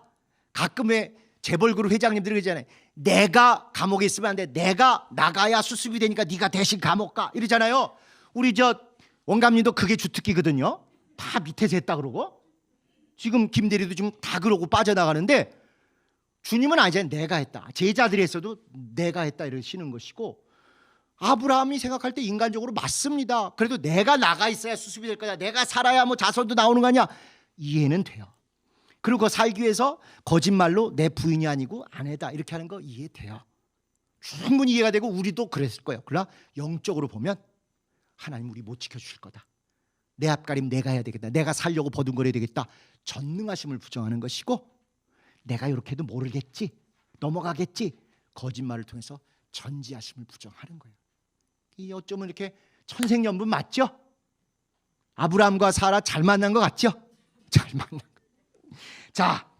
Speaker 1: 가끔 왜 재벌그룹 회장님들이 그러잖아요. 내가 감옥에 있으면 안 돼. 내가 나가야 수습이 되니까 네가 대신 감옥 가. 이러잖아요. 우리 저 원감님도 그게 주특기거든요. 다 밑에서 했다 그러고. 지금 김대리도 지금 다 그러고 빠져나가는데 주님은 아니잖아요. 내가 했다. 제자들이 했어도 내가 했다 이러시는 것이고, 아브라함이 생각할 때 인간적으로 맞습니다. 그래도 내가 나가 있어야 수습이 될 거야. 내가 살아야 뭐 자손도 나오는 거 아니야. 이해는 돼요. 그리고 살기 위해서 거짓말로 내 부인이 아니고 아내다 이렇게 하는 거 이해돼요. 충분히 이해가 되고 우리도 그랬을 거예요. 그러나 영적으로 보면 하나님 우리 못 지켜주실 거다. 내 앞가림 내가 해야 되겠다. 내가 살려고 버둥거려야 되겠다. 전능하심을 부정하는 것이고 내가 이렇게 해도 모르겠지, 넘어가겠지, 거짓말을 통해서 전지하심을 부정하는 거예요. 이 어쩌면 이렇게 천생연분 맞죠? 아브라함과 사라 잘 만난 것 같죠? 잘 만난 거. 자,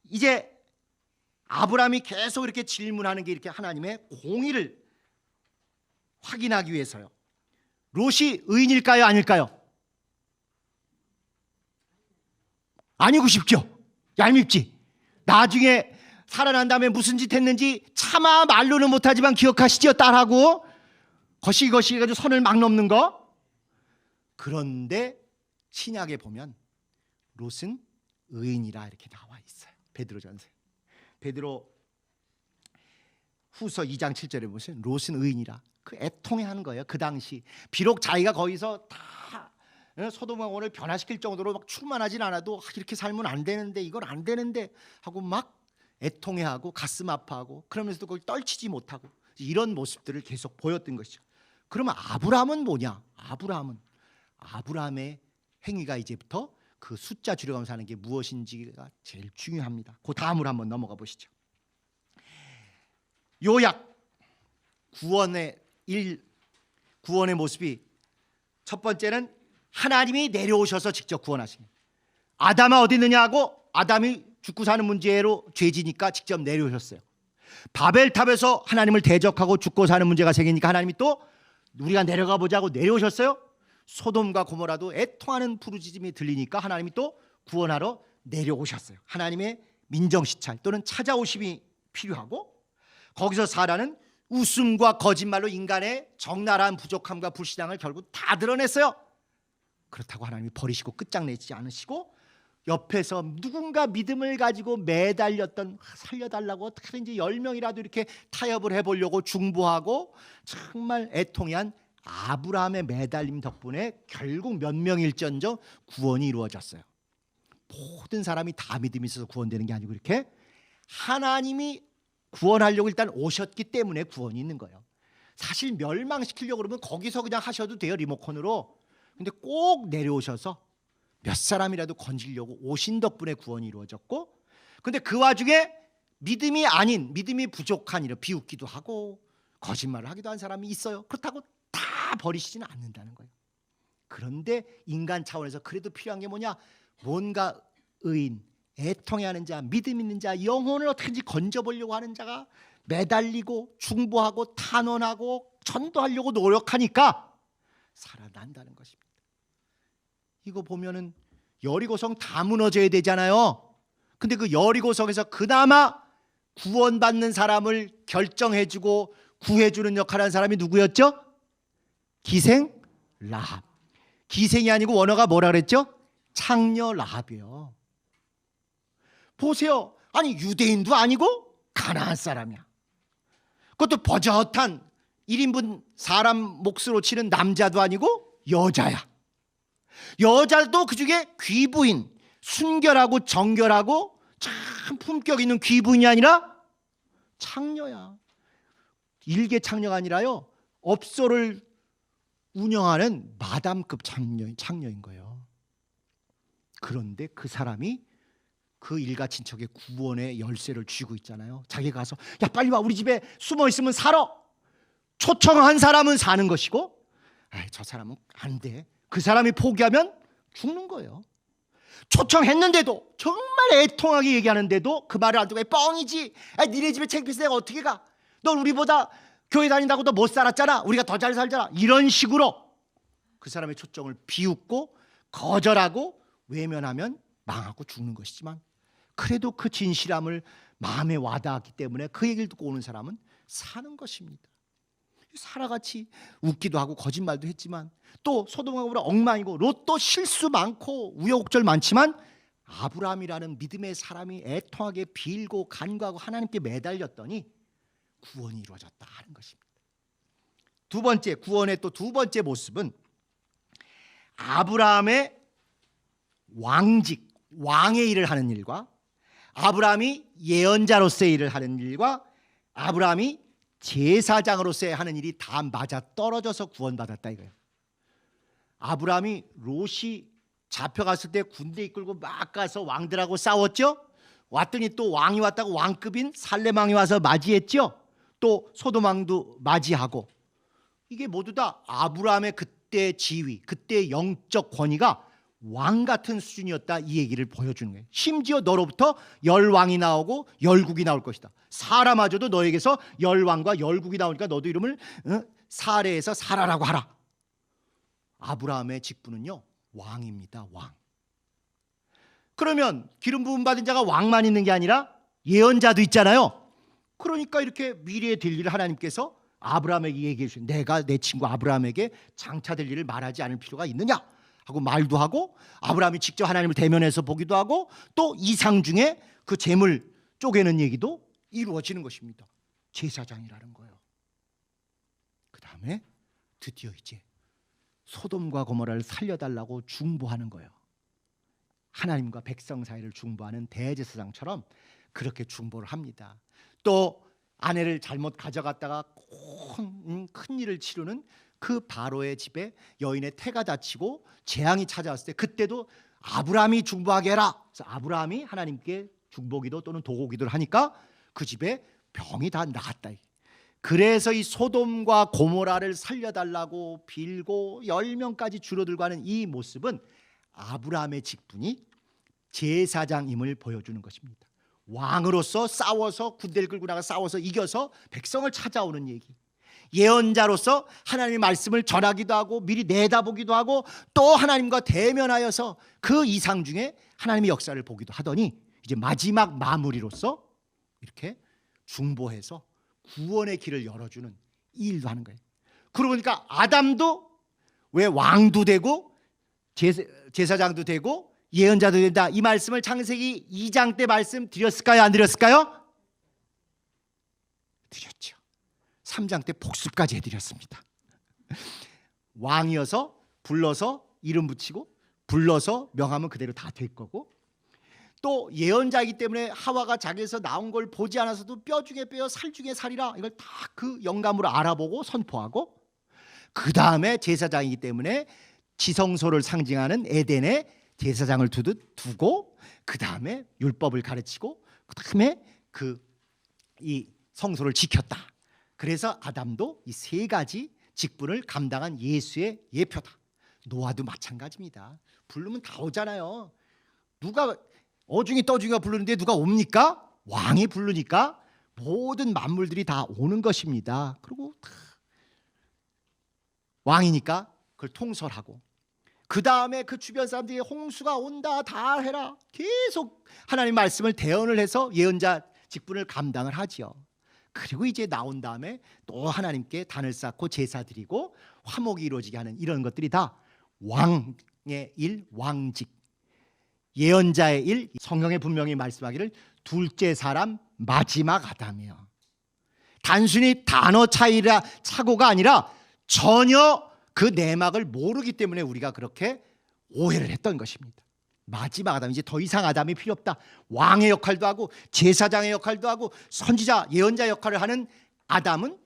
Speaker 1: 이제 아브라함이 계속 이렇게 질문하는 게 이렇게 하나님의 공의를 확인하기 위해서요. 롯이 의인일까요? 아닐까요? 아니고 싶죠? 얄밉지? 나중에 살아난 다음에 무슨 짓 했는지 차마 말로는 못하지만 기억하시죠? 딸하고 거시기거시 해가지고 선을 막 넘는 거. 그런데 신약에 보면 롯은 의인이라 이렇게 나와 있어요. 베드로전서, 베드로 후서 2장 7절에 보시면 롯은 의인이라 그 애통해하는 거예요. 그 당시 비록 자기가 거기서 다 소돔과 고모라를 변화시킬 정도로 막 충만하진 않아도 이렇게 살면 안 되는데 이건 안 되는데 하고 막 애통해하고 가슴 아파하고 그러면서도 그걸 떨치지 못하고 이런 모습들을 계속 보였던 것이죠. 그러면 아브라함은 뭐냐? 아브라함의 행위가 이제부터 그 숫자 줄여가면서 하는 게 무엇인지가 제일 중요합니다. 그 다음으로 한번 넘어가 보시죠. 요약 구원의 모습이 첫 번째는 하나님이 내려오셔서 직접 구원하신 거예요. 아담아 어디 있느냐 하고 아담이 죽고 사는 문제로 죄지니까 직접 내려오셨어요. 바벨탑에서 하나님을 대적하고 죽고 사는 문제가 생기니까 하나님이 또 우리가 내려가 보자고 내려오셨어요. 소돔과 고모라도 애통하는 부르짖음이 들리니까 하나님이 또 구원하러 내려오셨어요. 하나님의 민정시찰 또는 찾아오심이 필요하고, 거기서 사라는 웃음과 거짓말로 인간의 적나라한 부족함과 불신앙을 결국 다 드러냈어요. 그렇다고 하나님이 버리시고 끝장내지 않으시고 옆에서 누군가 믿음을 가지고 매달렸던, 살려달라고 어떻게든지 10명이라도 이렇게 타협을 해보려고 중보하고 정말 애통해한 아브라함의 매달림 덕분에 결국 몇 명일지언정 구원이 이루어졌어요. 모든 사람이 다 믿음이 있어서 구원되는 게 아니고 이렇게 하나님이 구원하려고 일단 오셨기 때문에 구원이 있는 거예요. 사실 멸망시키려고 그러면 거기서 그냥 하셔도 돼요, 리모컨으로. 근데 꼭 내려오셔서 몇 사람이라도 건지려고 오신 덕분에 구원이 이루어졌고, 근데 그 와중에 믿음이 아닌, 믿음이 부족한 이런 비웃기도 하고 거짓말을 하기도 한 사람이 있어요. 그렇다고 다 버리시지는 않는다는 거예요. 그런데 인간 차원에서 그래도 필요한 게 뭐냐? 뭔가 의인, 애통해하는 자, 믿음 있는 자, 영혼을 어떻게든지 건져보려고 하는 자가 매달리고 중보하고 탄원하고 전도하려고 노력하니까 살아난다는 것입니다. 이거 보면은 여리고성 다 무너져야 되잖아요. 근데 그 여리고성에서 그나마 구원받는 사람을 결정해주고 구해주는 역할을 하는 사람이 누구였죠? 기생 라합. 기생이 아니고 원어가 뭐라 그랬죠? 창녀 라합이요. 보세요. 아니 유대인도 아니고 가나안 사람이야. 그것도 버젓한 1인분 사람 몫으로 치는 남자도 아니고 여자야. 여자도 그중에 귀부인, 순결하고 정결하고 참 품격 있는 귀부인이 아니라 창녀야. 일개 창녀가 아니라요, 업소를 운영하는 마담급 창녀인 거예요. 그런데 그 사람이 그 일가 친척의 구원의 열쇠를 쥐고 있잖아요. 자기가 가서 야 빨리 와, 우리 집에 숨어 있으면 살아. 초청한 사람은 사는 것이고, 저 사람은 안 돼. 그 사람이 포기하면 죽는 거예요. 초청했는데도, 정말 애통하게 얘기하는데도 그 말을 안 듣고 뻥이지. 니네 집에 창피해서 내가 어떻게 가? 넌 우리보다 교회 다닌다고 더 못 살았잖아. 우리가 더 잘 살잖아. 이런 식으로 그 사람의 초청을 비웃고 거절하고 외면하면 망하고 죽는 것이지만, 그래도 그 진실함을 마음에 와닿았기 때문에 그 얘기를 듣고 오는 사람은 사는 것입니다. 사라같이 웃기도 하고 거짓말도 했지만, 또 소돔과 고모라 엉망이고 롯도 실수 많고 우여곡절 많지만, 아브라함이라는 믿음의 사람이 애통하게 빌고 간구하고 하나님께 매달렸더니 구원이 이루어졌다 하는 것입니다. 두 번째, 구원의 또 두 번째 모습은 아브라함의 왕직, 왕의 일을 하는 일과 아브라함이 예언자로서의 일을 하는 일과 아브라함이 제사장으로서의 하는 일이 다 맞아 떨어져서 구원받았다 이거예요. 아브라함이 롯이 잡혀갔을 때 군대 이끌고 막 가서 왕들하고 싸웠죠. 왔더니 또 왕이 왔다고 왕급인 살렘 왕이 와서 맞이했죠. 또 소돔 왕도 맞이하고, 이게 모두 다 아브라함의 그때 지위, 그때 영적 권위가 왕 같은 수준이었다, 이 얘기를 보여주는 거예요. 심지어 너로부터 열왕이 나오고 열국이 나올 것이다. 사라마저도 너에게서 열왕과 열국이 나오니까 너도 이름을 사레에서 사라라고 하라. 아브라함의 직분은요, 왕입니다. 왕. 그러면 기름 부음 받은 자가 왕만 있는 게 아니라 예언자도 있잖아요. 그러니까 이렇게 미래에 될 일을 하나님께서 아브라함에게 얘기해 주신, 내가 내 친구 아브라함에게 장차될 일을 말하지 않을 필요가 있느냐 하고 말도 하고, 아브라함이 직접 하나님을 대면해서 보기도 하고, 또 이상 중에 그 재물 쪼개는 얘기도 이루어지는 것입니다. 제사장이라는 거예요. 그 다음에 드디어 이제 소돔과 고모라를 살려달라고 중보하는 거예요. 하나님과 백성 사이를 중보하는 대제사장처럼 그렇게 중보를 합니다. 또 아내를 잘못 가져갔다가 큰 일을 치르는 그 바로의 집에 여인의 태가 다치고 재앙이 찾아왔을 때, 그때도 아브라함이 중보하게 해라. 그래서 아브라함이 하나님께 중보기도 또는 도고기도를 하니까 그 집에 병이 다 나았다. 그래서 이 소돔과 고모라를 살려달라고 빌고 10명까지 줄어들고 하는 이 모습은 아브라함의 직분이 제사장임을 보여주는 것입니다. 왕으로서 싸워서 군대를 끌고 나가 싸워서 이겨서 백성을 찾아오는 얘기, 예언자로서 하나님의 말씀을 전하기도 하고 미리 내다보기도 하고 또 하나님과 대면하여서 그 이상 중에 하나님의 역사를 보기도 하더니, 이제 마지막 마무리로서 이렇게 중보해서 구원의 길을 열어주는 이 일도 하는 거예요. 그러고 보니까 아담도 왜 왕도 되고 제사장도 되고 예언자도 된다, 이 말씀을 창세기 2장 때 말씀 드렸을까요? 안 드렸을까요? 드렸죠. 3장 때 복습까지 해드렸습니다. 왕이어서 불러서 이름 붙이고 불러서 명하면 그대로 다 될 거고, 또 예언자이기 때문에 하와가 자기에서 나온 걸 보지 않아서도 뼈 중에 뼈 살 중에 살이라, 이걸 다 그 영감으로 알아보고 선포하고, 그 다음에 제사장이기 때문에 지성소를 상징하는 에덴에 제사장을 두고, 그 다음에 율법을 가르치고, 그 다음에 이 성소를 지켰다. 그래서 아담도 이 세 가지 직분을 감당한 예수의 예표다. 노아도 마찬가지입니다. 부르면 다 오잖아요. 누가 어중이 떠중이가 부르는데 누가 옵니까? 왕이 부르니까 모든 만물들이 다 오는 것입니다. 그리고 다 왕이니까 그걸 통솔하고, 그 다음에 그 주변 사람들이 홍수가 온다 다 해라, 계속 하나님 말씀을 대언을 해서 예언자 직분을 감당을 하지요. 그리고 이제 나온 다음에 또 하나님께 단을 쌓고 제사 드리고 화목이 이루어지게 하는 이런 것들이 다 왕의 일, 왕직, 예언자의 일. 성경에 분명히 말씀하기를 둘째 사람 마지막 아담이요. 단순히 단어 차고가 아니라 전혀 그 내막을 모르기 때문에 우리가 그렇게 오해를 했던 것입니다. 마지막 아담, 이제 더 이상 아담이 필요 없다. 왕의 역할도 하고 제사장의 역할도 하고 선지자, 예언자 역할을 하는 아담은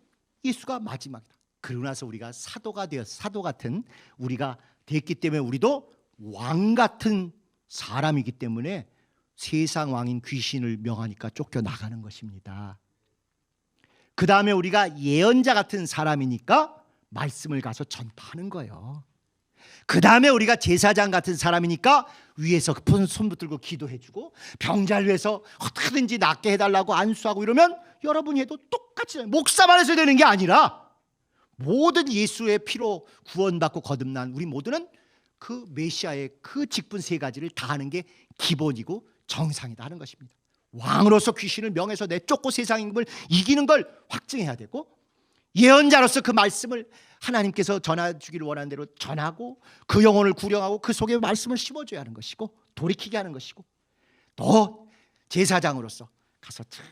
Speaker 1: 예수가 마지막이다. 그러고 나서 우리가 사도가 되어서 사도 같은 우리가 됐기 때문에 우리도 왕 같은 사람이기 때문에 세상 왕인 귀신을 명하니까 쫓겨나가는 것입니다. 그 다음에 우리가 예언자 같은 사람이니까 말씀을 가서 전파하는 거예요. 그 다음에 우리가 제사장 같은 사람이니까 위에서 손 붙들고 기도해주고, 병자를 위해서 어떻게든지 낫게 해달라고 안수하고 이러면 여러분이 해도 똑같이, 목사만 해서 되는 게 아니라 모든 예수의 피로 구원받고 거듭난 우리 모두는 그 메시아의 그 직분 세 가지를 다 하는 게 기본이고 정상이다 하는 것입니다. 왕으로서 귀신을 명해서 내쫓고 세상 임금을 이기는 걸 확증해야 되고, 예언자로서 그 말씀을 하나님께서 전해주기를 원하는 대로 전하고 그 영혼을 구령하고 그 속에 말씀을 심어줘야 하는 것이고 돌이키게 하는 것이고, 또 제사장으로서 가서 참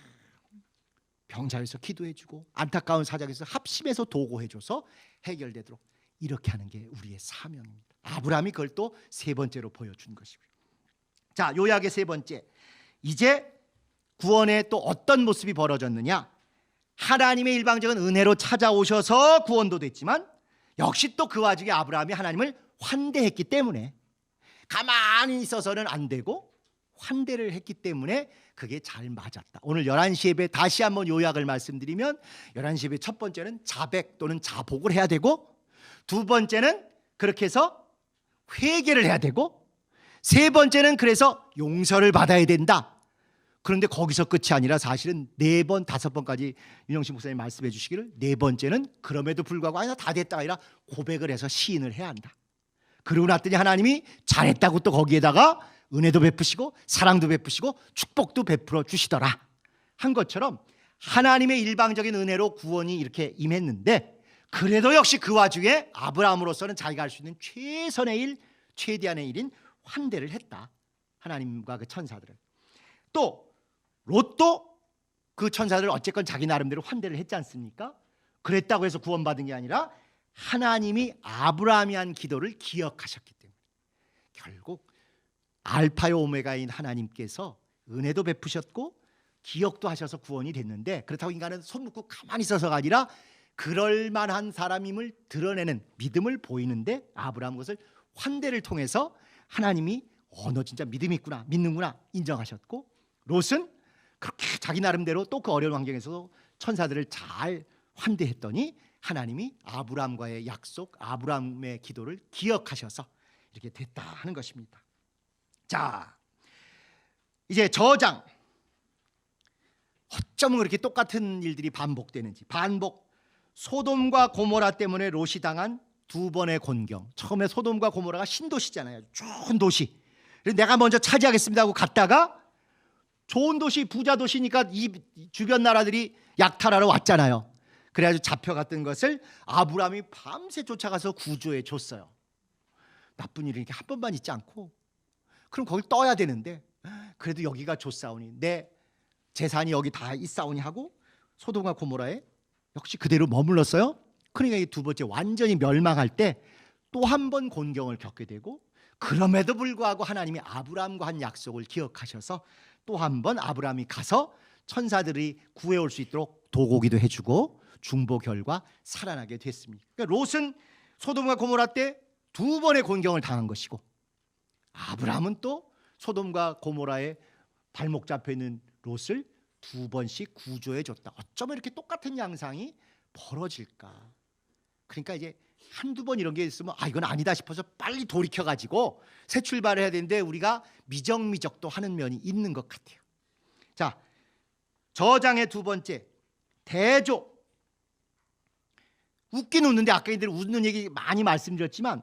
Speaker 1: 병자에서 기도해주고 안타까운 사정에서 합심해서 도고해줘서 해결되도록 이렇게 하는 게 우리의 사명입니다. 아브라함이 그걸 또 세 번째로 보여준 것이고요. 자, 요약의 세 번째, 이제 구원에 또 어떤 모습이 벌어졌느냐? 하나님의 일방적인 은혜로 찾아오셔서 구원도 됐지만 역시 또 그 와중에 아브라함이 하나님을 환대했기 때문에, 가만히 있어서는 안 되고 환대를 했기 때문에 그게 잘 맞았다. 오늘 11시 예배 다시 한번 요약을 말씀드리면, 11시 예배 첫 번째는 자백 또는 자복을 해야 되고, 두 번째는 그렇게 해서 회개를 해야 되고, 세 번째는 그래서 용서를 받아야 된다. 그런데 거기서 끝이 아니라 사실은 4번, 5번까지 윤영신 목사님 말씀해 주시기를, 네 번째는 그럼에도 불구하고 아니 다 됐다가 아니라 고백을 해서 시인을 해야 한다. 그러고 났더니 하나님이 잘했다고 또 거기에다가 은혜도 베푸시고 사랑도 베푸시고 축복도 베풀어 주시더라 한 것처럼, 하나님의 일방적인 은혜로 구원이 이렇게 임했는데, 그래도 역시 그 와중에 아브라함으로서는 자기가 할 수 있는 최선의 일, 최대한의 일인 환대를 했다. 하나님과 그 천사들을. 또 롯도 그 천사들을 어쨌건 자기 나름대로 환대를 했지 않습니까? 그랬다고 해서 구원받은 게 아니라 하나님이 아브라함이 한 기도를 기억하셨기 때문에 결국 알파요 오메가인 하나님께서 은혜도 베푸셨고 기억도 하셔서 구원이 됐는데, 그렇다고 인간은 손 묶고 가만히 있어서가 아니라 그럴 만한 사람임을 드러내는 믿음을 보이는데, 아브라함 것을 환대를 통해서 하나님이 너 진짜 믿음이 있구나, 믿는구나 인정하셨고, 롯은 그렇게 자기 나름대로 또 그 어려운 환경에서도 천사들을 잘 환대했더니 하나님이 아브라함과의 약속, 아브라함의 기도를 기억하셔서 이렇게 됐다 하는 것입니다. 자, 이제 저장, 어쩌면 그렇게 똑같은 일들이 반복되는지. 반복, 소돔과 고모라 때문에 롯이 당한 2번의 곤경. 처음에 소돔과 고모라가 신도시잖아요. 좋은 도시. 그래서 내가 먼저 차지하겠습니다 하고 갔다가 좋은 도시, 부자 도시니까 이 주변 나라들이 약탈하러 왔잖아요. 그래가지고 잡혀갔던 것을 아브라함이 밤새 쫓아가서 구조해 줬어요. 나쁜 일이 이렇게 한 번만 있지 않고, 그럼 거길 떠야 되는데, 그래도 여기가 좋사오니 내 재산이 여기 다 있사오니 하고 소돔과 고모라에 역시 그대로 머물렀어요. 그러니까 이 두 번째 완전히 멸망할 때 또 한 번 곤경을 겪게 되고, 그럼에도 불구하고 하나님이 아브라함과 한 약속을 기억하셔서 또 한 번 아브라함이 가서 천사들이 구해올 수 있도록 도고기도 해주고 중보 결과 살아나게 됐습니다. 그러니까 롯은 소돔과 고모라 때 2번의 곤경을 당한 것이고, 아브라함은 또 소돔과 고모라에 발목 잡혀있는 롯을 2번씩 구조해 줬다. 어쩌면 이렇게 똑같은 양상이 벌어질까. 그러니까 이제 한두 번 이런 게 있으면 이건 아니다 싶어서 빨리 돌이켜가지고 새 출발을 해야 되는데 우리가 미적미적도 하는 면이 있는 것 같아요. 자, 저장의 두 번째, 대조. 웃긴 웃는데 아까 이들 웃는 얘기 많이 말씀드렸지만,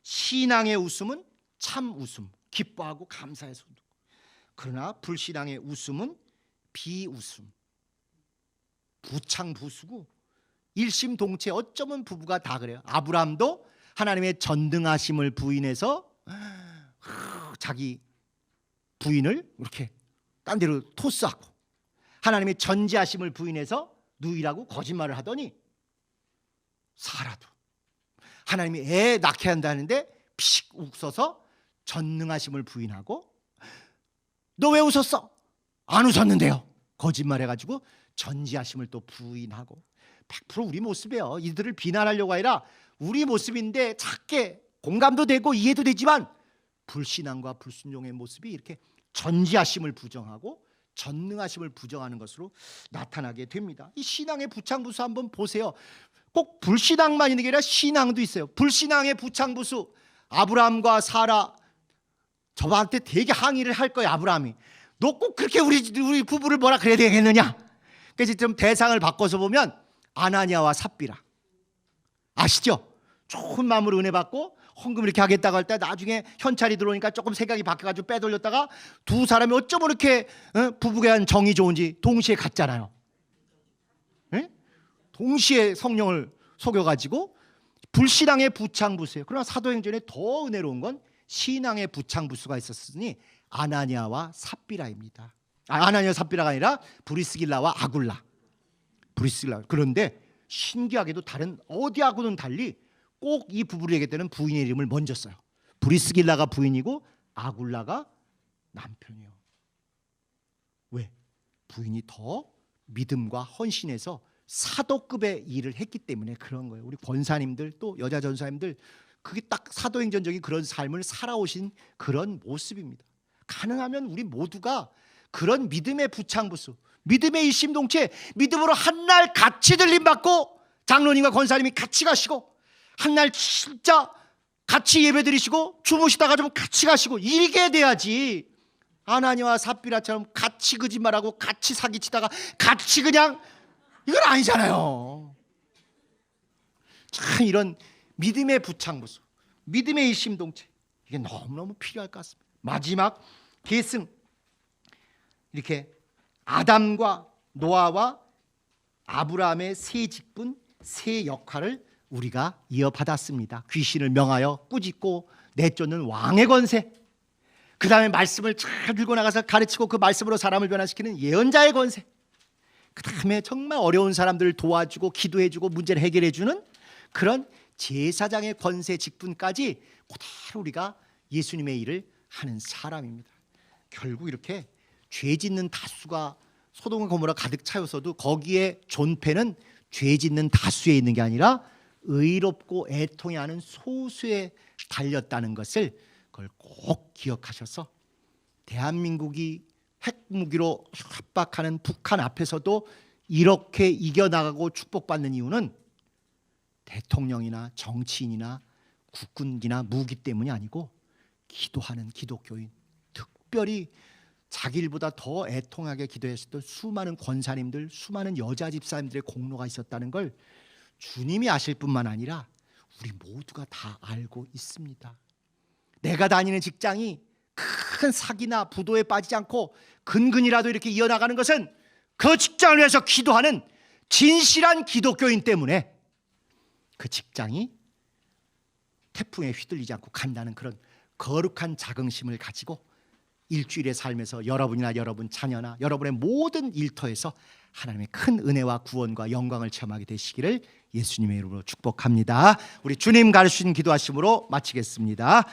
Speaker 1: 신앙의 웃음은 참 웃음, 기뻐하고 감사해서 웃고, 그러나 불신앙의 웃음은 비웃음, 부창부수고 일심동체. 어쩌면 부부가 다 그래요. 아브라함도 하나님의 전능하심을 부인해서 자기 부인을 이렇게 딴 데로 토스하고, 하나님의 전지하심을 부인해서 누이라고 거짓말을 하더니 사라도 하나님이 애 낳게 한다는데 피식 웃어서 전능하심을 부인하고, 너 왜 웃었어? 안 웃었는데요. 거짓말해가지고 전지하심을 또 부인하고. 100% 우리 모습이에요. 이들을 비난하려고 아니라 우리 모습인데 작게 공감도 되고 이해도 되지만, 불신앙과 불순종의 모습이 이렇게 전지하심을 부정하고 전능하심을 부정하는 것으로 나타나게 됩니다. 이 신앙의 부창부수 한번 보세요. 꼭 불신앙만 있는 게 아니라 신앙도 있어요. 불신앙의 부창부수, 아브라함과 사라, 저한테 되게 항의를 할 거예요. 아브라함이 너 꼭 그렇게 우리 부부를 뭐라 그래야 되겠느냐. 그래서 좀 대상을 바꿔서 보면 아나니아와 삽비라 아시죠? 좋은 마음으로 은혜 받고 헌금 이렇게 하겠다고 할 때 나중에 현찰이 들어오니까 조금 생각이 바뀌어가지고 빼돌렸다가 두 사람이 어쩌면 이렇게 부부간 정이 좋은지 동시에 갔잖아요. 네? 동시에 성령을 속여가지고 불신앙의 부창부수예요. 그러나 사도행전에 더 은혜로운 건 신앙의 부창부수가 있었으니 아나니아와 삽비라입니다. 아나니아 삽비라가 아니라 브리스길라와 아굴라. 브리스길라. 그런데 신기하게도 다른 어디하고는 달리 꼭 이 부부를 얘기할 때는 부인의 이름을 먼저 써요. 브리스길라가 부인이고 아굴라가 남편이요. 왜? 부인이 더 믿음과 헌신해서 사도급의 일을 했기 때문에 그런 거예요. 우리 권사님들 또 여자 전사님들 그게 딱 사도행전적인 그런 삶을 살아오신 그런 모습입니다. 가능하면 우리 모두가 그런 믿음의 부창부수, 믿음의 일심동체, 믿음으로 한날 같이 들림받고 장로님과 권사님이 같이 가시고 한날 진짜 같이 예배드리시고 주무시다가 좀 같이 가시고 이게 돼야지. 아나니와 삽비라처럼 같이 거짓말하고 같이 사기치다가 같이 그냥 이건 아니잖아요. 참 이런 믿음의 부창부수, 믿음의 일심동체 이게 너무너무 필요할 것 같습니다. 마지막 계승, 이렇게 아담과 노아와 아브라함의 세 직분, 세 역할을 우리가 이어받았습니다. 귀신을 명하여 꾸짖고 내쫓는 왕의 권세, 그 다음에 말씀을 잘 들고 나가서 가르치고 그 말씀으로 사람을 변화시키는 예언자의 권세, 그 다음에 정말 어려운 사람들을 도와주고 기도해주고 문제를 해결해주는 그런 제사장의 권세 직분까지 그대로 우리가 예수님의 일을 하는 사람입니다. 결국 이렇게 죄 짓는 다수가 소돔과 고모라 가득 차였어도 거기에 존폐는 죄 짓는 다수에 있는 게 아니라 의롭고 애통해하는 소수에 달렸다는 것을 그걸 꼭 기억하셔서 대한민국이 핵무기로 협박하는 북한 앞에서도 이렇게 이겨나가고 축복받는 이유는 대통령이나 정치인이나 국군기나 무기 때문이 아니고 기도하는 기독교인, 특별히 자기 일보다 더 애통하게 기도했었던 수많은 권사님들, 수많은 여자 집사님들의 공로가 있었다는 걸 주님이 아실 뿐만 아니라 우리 모두가 다 알고 있습니다. 내가 다니는 직장이 큰 사기나 부도에 빠지지 않고 근근이라도 이렇게 이어나가는 것은 그 직장을 위해서 기도하는 진실한 기독교인 때문에 그 직장이 태풍에 휘둘리지 않고 간다는 그런 거룩한 자긍심을 가지고 일주일의 삶에서 여러분이나 여러분 자녀나 여러분의 모든 일터에서 하나님의 큰 은혜와 구원과 영광을 체험하게 되시기를 예수님의 이름으로 축복합니다. 우리 주님 가르치신 기도하심으로 마치겠습니다.